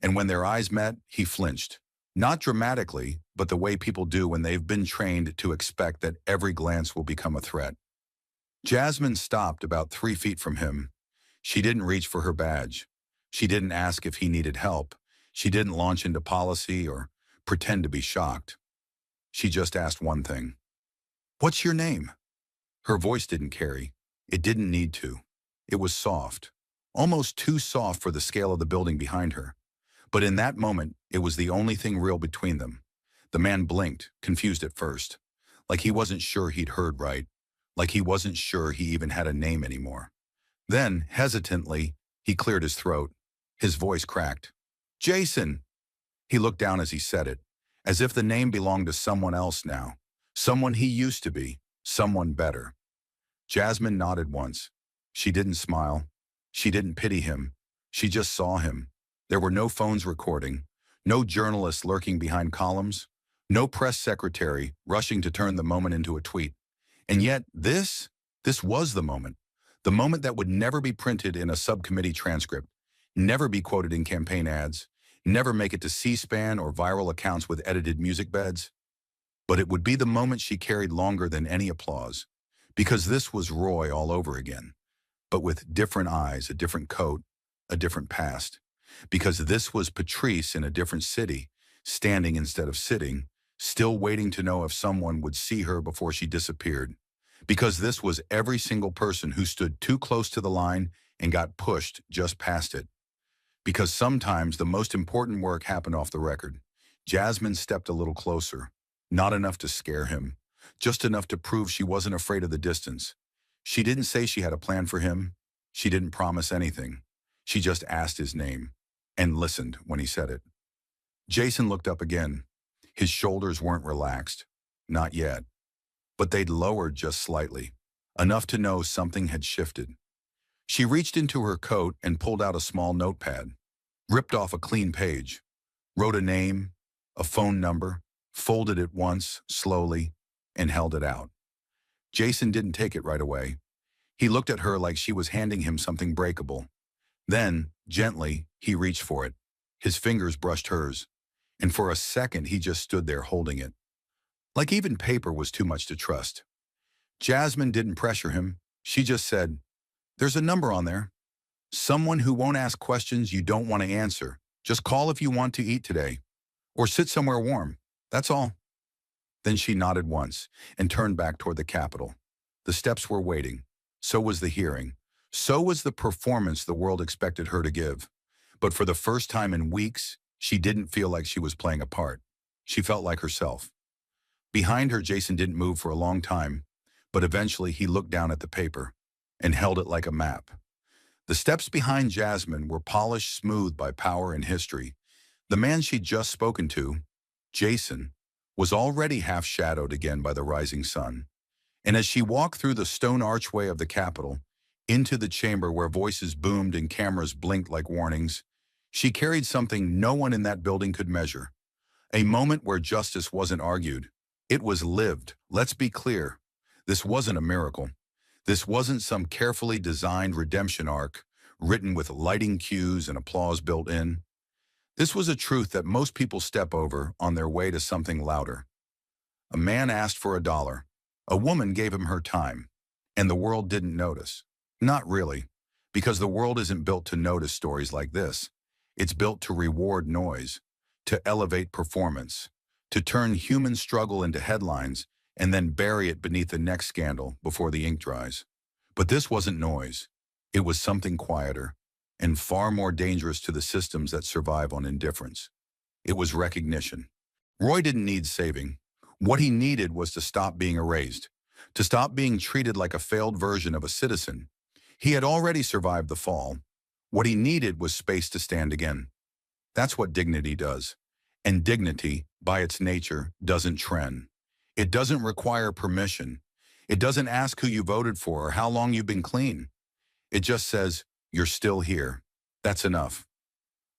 And when their eyes met, he flinched. Not dramatically, but the way people do when they've been trained to expect that every glance will become a threat. Jasmine stopped about 3 feet from him. She didn't reach for her badge. She didn't ask if he needed help. She didn't launch into policy or pretend to be shocked. She just asked one thing. What's your name? Her voice didn't carry. It didn't need to. It was soft, almost too soft for the scale of the building behind her. But in that moment, it was the only thing real between them. The man blinked, confused at first, like he wasn't sure he'd heard right, like he wasn't sure he even had a name anymore. Then, hesitantly, he cleared his throat. His voice cracked. Jason! He looked down as he said it, as if the name belonged to someone else now, someone he used to be, someone better. Jasmine nodded once. She didn't smile. She didn't pity him. She just saw him. There were no phones recording, no journalists lurking behind columns, no press secretary rushing to turn the moment into a tweet. And yet this was the moment that would never be printed in a subcommittee transcript, never be quoted in campaign ads, never make it to C-SPAN or viral accounts with edited music beds. But it would be the moment she carried longer than any applause, because this was Roy all over again, but with different eyes, a different coat, a different past. Because this was Patrice in a different city, standing instead of sitting, still waiting to know if someone would see her before she disappeared. Because this was every single person who stood too close to the line and got pushed just past it. Because sometimes the most important work happened off the record. Jasmine stepped a little closer, not enough to scare him, just enough to prove she wasn't afraid of the distance. She didn't say she had a plan for him. She didn't promise anything. She just asked his name and listened when he said it. Jason looked up again. His shoulders weren't relaxed. Not yet. But they'd lowered just slightly, enough to know something had shifted. She reached into her coat and pulled out a small notepad, ripped off a clean page, wrote a name, a phone number, folded it once, slowly, and held it out. Jason didn't take it right away. He looked at her like she was handing him something breakable. Then, gently, he reached for it. His fingers brushed hers, and for a second he just stood there holding it. Like even paper was too much to trust. Jasmine didn't pressure him. She just said, "There's a number on there. Someone who won't ask questions you don't want to answer. Just call if you want to eat today. Or sit somewhere warm. That's all." Then she nodded once and turned back toward the Capitol. The steps were waiting. So was the hearing. So was the performance the world expected her to give. But for the first time in weeks, she didn't feel like she was playing a part. She felt like herself. Behind her, Jason didn't move for a long time, but eventually he looked down at the paper and held it like a map. The steps behind Jasmine were polished smooth by power and history. The man she'd just spoken to, Jason, was already half shadowed again by the rising sun. And as she walked through the stone archway of the Capitol, into the chamber where voices boomed and cameras blinked like warnings, she carried something no one in that building could measure. A moment where justice wasn't argued. It was lived. Let's be clear. This wasn't a miracle. This wasn't some carefully designed redemption arc, written with lighting cues and applause built in. This was a truth that most people step over on their way to something louder. A man asked for $1. A woman gave him her time, and the world didn't notice. Not really, because the world isn't built to notice stories like this. It's built to reward noise, to elevate performance, to turn human struggle into headlines and then bury it beneath the next scandal before the ink dries. But this wasn't noise. It was something quieter and far more dangerous to the systems that survive on indifference. It was recognition. Roy didn't need saving. What he needed was to stop being erased, to stop being treated like a failed version of a citizen. He had already survived the fall. What he needed was space to stand again. That's what dignity does. And dignity, by its nature, doesn't trend. It doesn't require permission. It doesn't ask who you voted for or how long you've been clean. It just says, "You're still here." That's enough.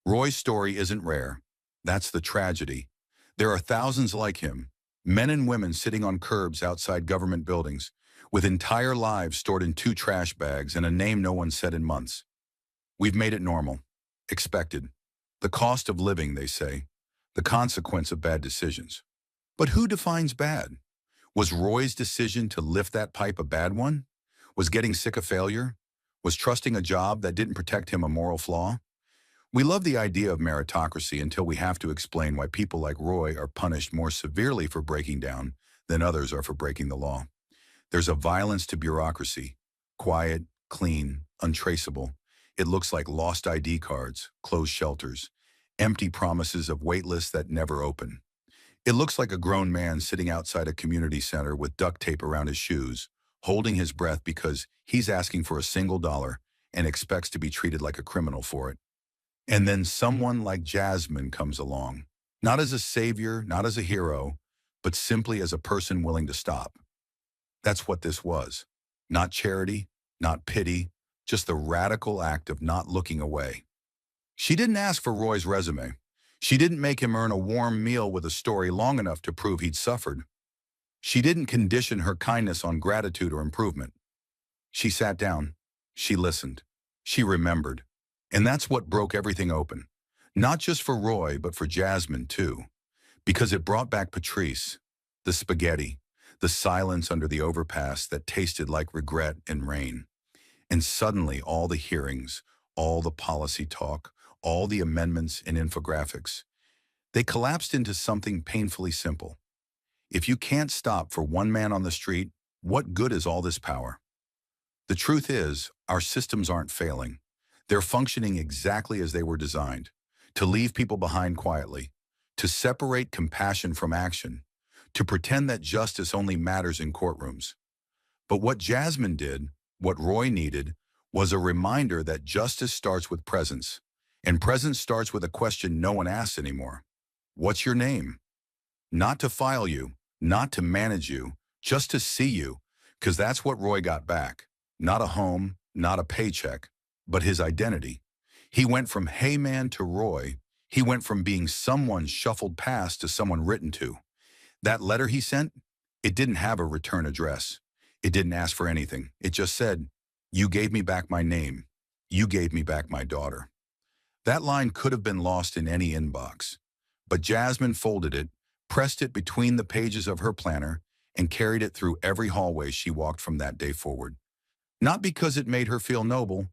Roy's story isn't rare. That's the tragedy. There are thousands like him, men and women sitting on curbs outside government buildings, with entire lives stored in 2 trash bags and a name no one said in months. We've made it normal, expected. The cost of living, they say. The consequence of bad decisions. But who defines bad? Was Roy's decision to lift that pipe a bad one? Was getting sick a failure? Was trusting a job that didn't protect him a moral flaw? We love the idea of meritocracy until we have to explain why people like Roy are punished more severely for breaking down than others are for breaking the law. There's a violence to bureaucracy. Quiet, clean, untraceable. It looks like lost ID cards, closed shelters, empty promises of wait lists that never open. It looks like a grown man sitting outside a community center with duct tape around his shoes, holding his breath because he's asking for a single dollar and expects to be treated like a criminal for it. And then someone like Jasmine comes along, not as a savior, not as a hero, but simply as a person willing to stop. That's what this was. Not charity, not pity, just the radical act of not looking away. She didn't ask for Roy's resume. She didn't make him earn a warm meal with a story long enough to prove he'd suffered. She didn't condition her kindness on gratitude or improvement. She sat down. She listened. She remembered. And that's what broke everything open. Not just for Roy, but for Jasmine, too. Because it brought back Patrice, the spaghetti, the silence under the overpass that tasted like regret and rain. And suddenly all the hearings, all the policy talk, all the amendments and infographics, they collapsed into something painfully simple. If you can't stop for one man on the street, what good is all this power? The truth is, our systems aren't failing. They're functioning exactly as they were designed, to leave people behind quietly, to separate compassion from action, to pretend that justice only matters in courtrooms. But what Jasmine did, what Roy needed, was a reminder that justice starts with presence, and presence starts with a question no one asks anymore. What's your name? Not to file you, not to manage you, just to see you, because that's what Roy got back. Not a home, not a paycheck, but his identity. He went from hey man to Roy. He went from being someone shuffled past to someone written to. That letter he sent, it didn't have a return address. It didn't ask for anything. It just said, you gave me back my name. You gave me back my daughter. That line could have been lost in any inbox. But Jasmine folded it, pressed it between the pages of her planner, and carried it through every hallway she walked from that day forward. Not because it made her feel noble,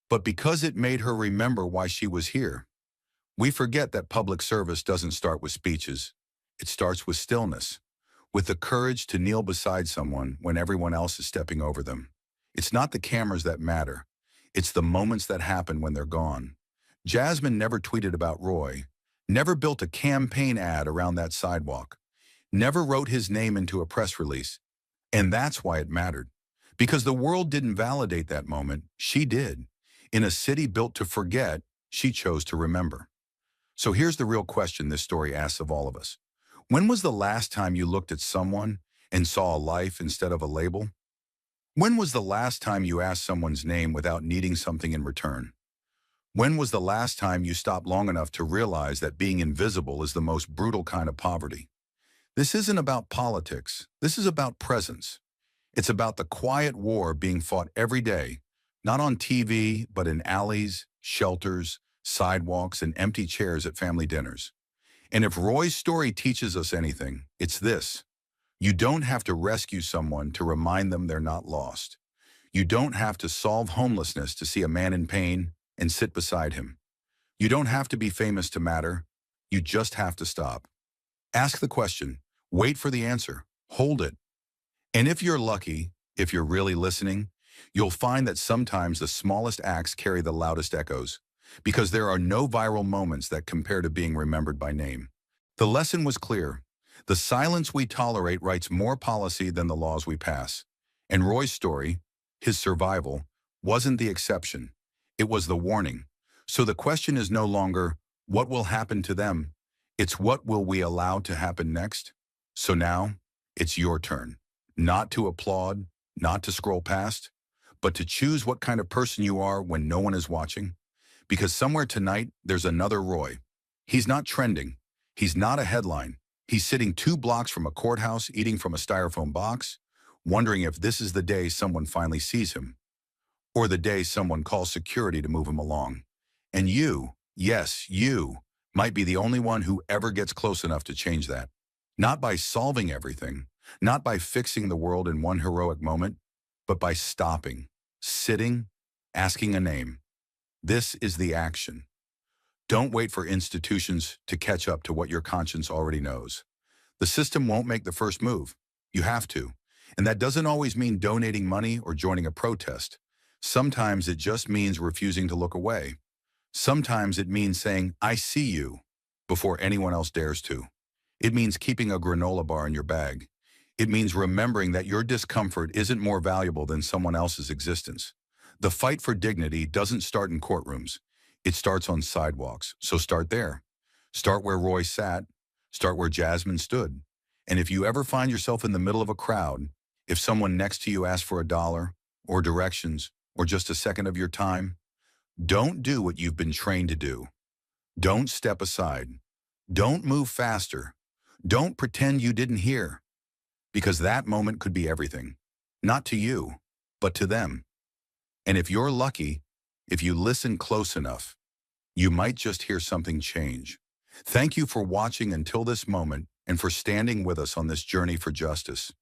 but because it made her remember why she was here. We forget that public service doesn't start with speeches. It starts with stillness, with the courage to kneel beside someone when everyone else is stepping over them. It's not the cameras that matter. It's the moments that happen when they're gone. Jasmine never tweeted about Roy, never built a campaign ad around that sidewalk, never wrote his name into a press release. And that's why it mattered. Because the world didn't validate that moment, she did. In a city built to forget, she chose to remember. So here's the real question this story asks of all of us. When was the last time you looked at someone and saw a life instead of a label? When was the last time you asked someone's name without needing something in return? When was the last time you stopped long enough to realize that being invisible is the most brutal kind of poverty? This isn't about politics. This is about presence. It's about the quiet war being fought every day, not on TV, but in alleys, shelters, sidewalks, and empty chairs at family dinners. And if Roy's story teaches us anything, it's this. You don't have to rescue someone to remind them they're not lost. You don't have to solve homelessness to see a man in pain and sit beside him. You don't have to be famous to matter. You just have to stop. Ask the question, wait for the answer, hold it. And if you're lucky, if you're really listening, you'll find that sometimes the smallest acts carry the loudest echoes, because there are no viral moments that compare to being remembered by name. The lesson was clear. The silence we tolerate writes more policy than the laws we pass. And Roy's story, his survival, wasn't the exception. It was the warning. So the question is no longer, what will happen to them? It's what will we allow to happen next? So now, it's your turn. Not to applaud, not to scroll past, but to choose what kind of person you are when no one is watching. Because somewhere tonight, there's another Roy. He's not trending. He's not a headline. He's sitting 2 blocks from a courthouse, eating from a styrofoam box, wondering if this is the day someone finally sees him, or the day someone calls security to move him along. And you, yes, you, might be the only one who ever gets close enough to change that. Not by solving everything, not by fixing the world in one heroic moment, but by stopping, sitting, asking a name. This is the action. Don't wait for institutions to catch up to what your conscience already knows. The system won't make the first move. You have to. And that doesn't always mean donating money or joining a protest. Sometimes it just means refusing to look away. Sometimes it means saying, I see you, before anyone else dares to. It means keeping a granola bar in your bag. It means remembering that your discomfort isn't more valuable than someone else's existence. The fight for dignity doesn't start in courtrooms. It starts on sidewalks, so start there. Start where Roy sat. Start where Jasmine stood. And if you ever find yourself in the middle of a crowd, if someone next to you asks for $1, or directions, or just a second of your time, don't do what you've been trained to do. Don't step aside. Don't move faster. Don't pretend you didn't hear. Because that moment could be everything. Not to you, but to them. And if you're lucky, if you listen close enough, you might just hear something change. Thank you for watching until this moment and for standing with us on this journey for justice.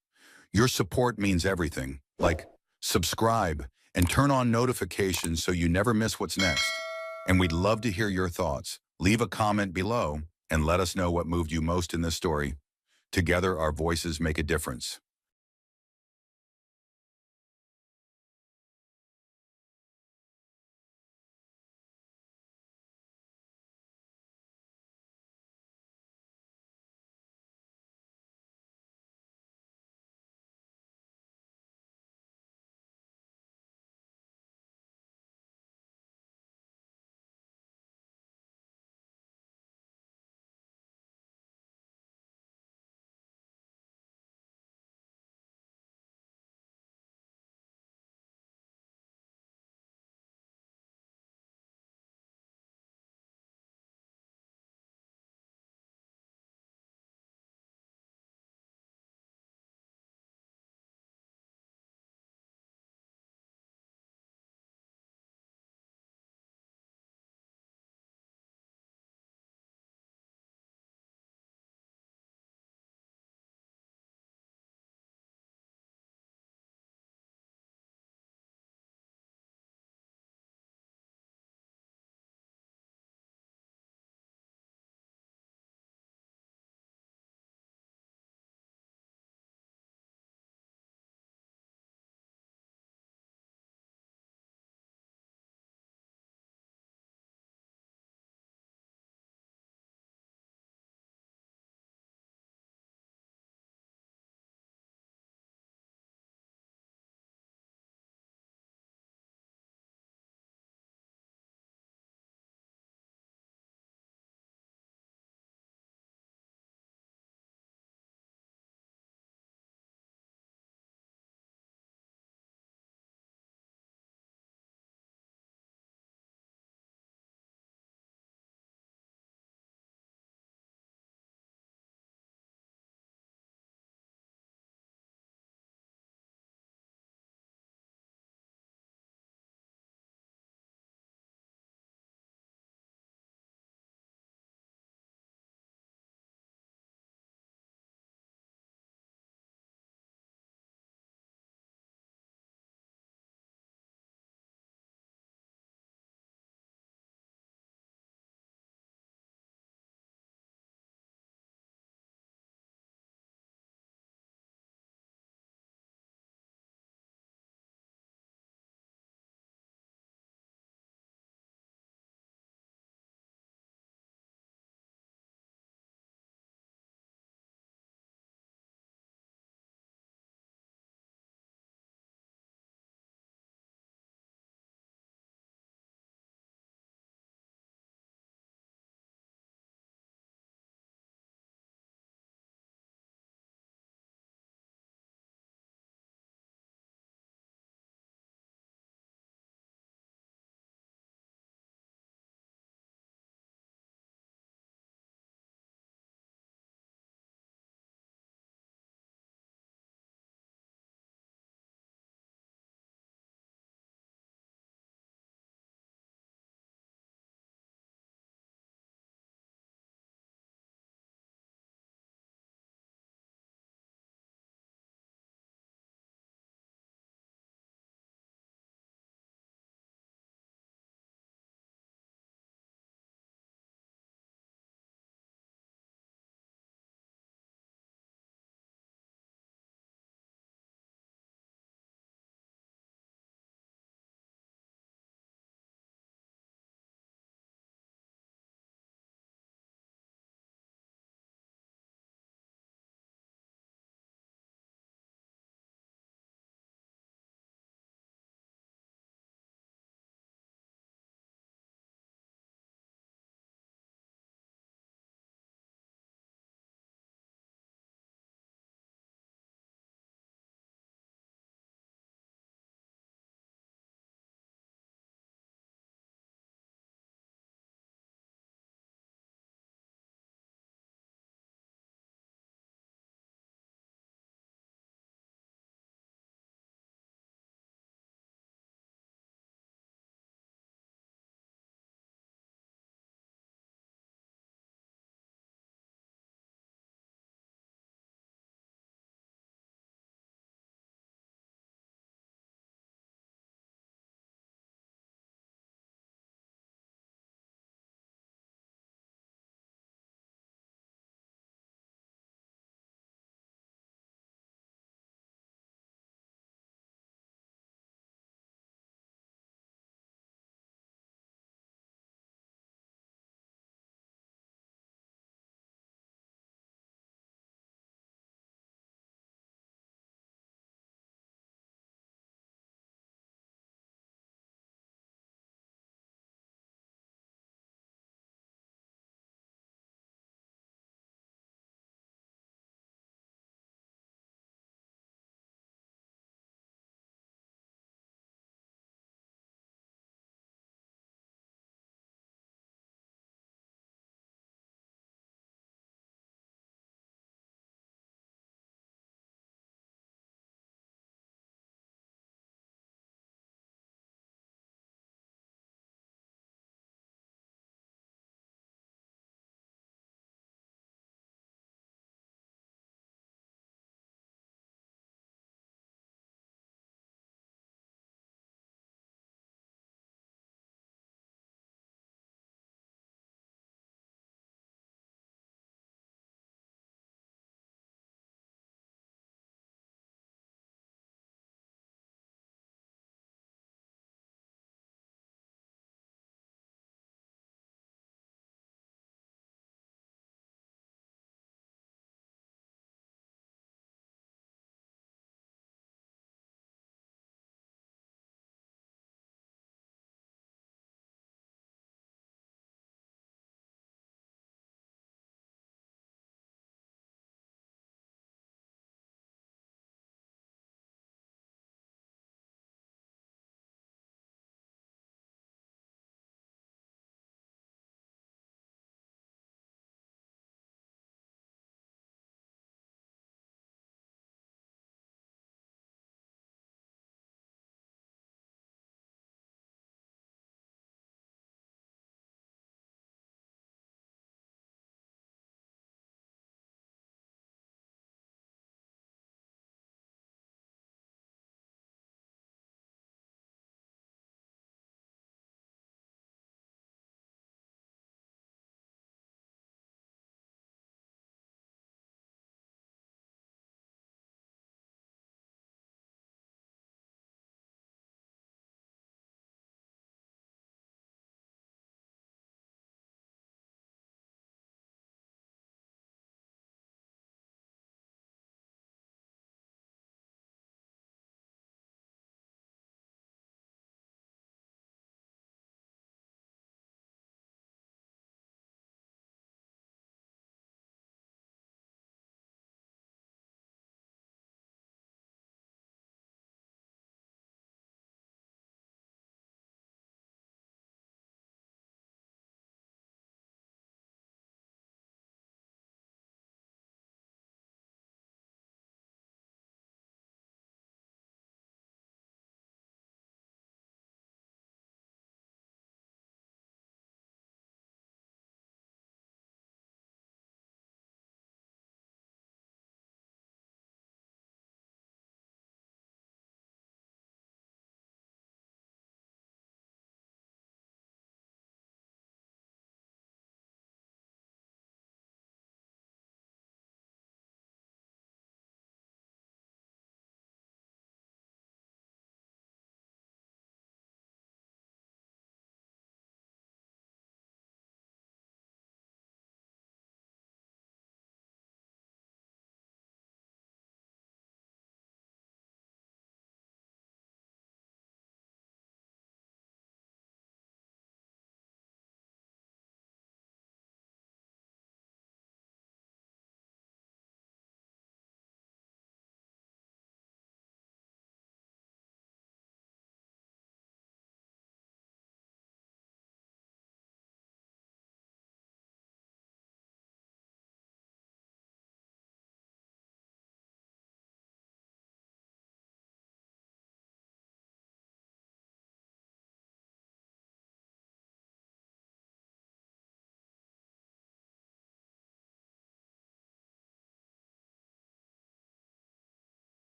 Your support means everything, like subscribe and turn on notifications so you never miss what's next. And we'd love to hear your thoughts. Leave a comment below and let us know what moved you most in this story. Together, our voices make a difference.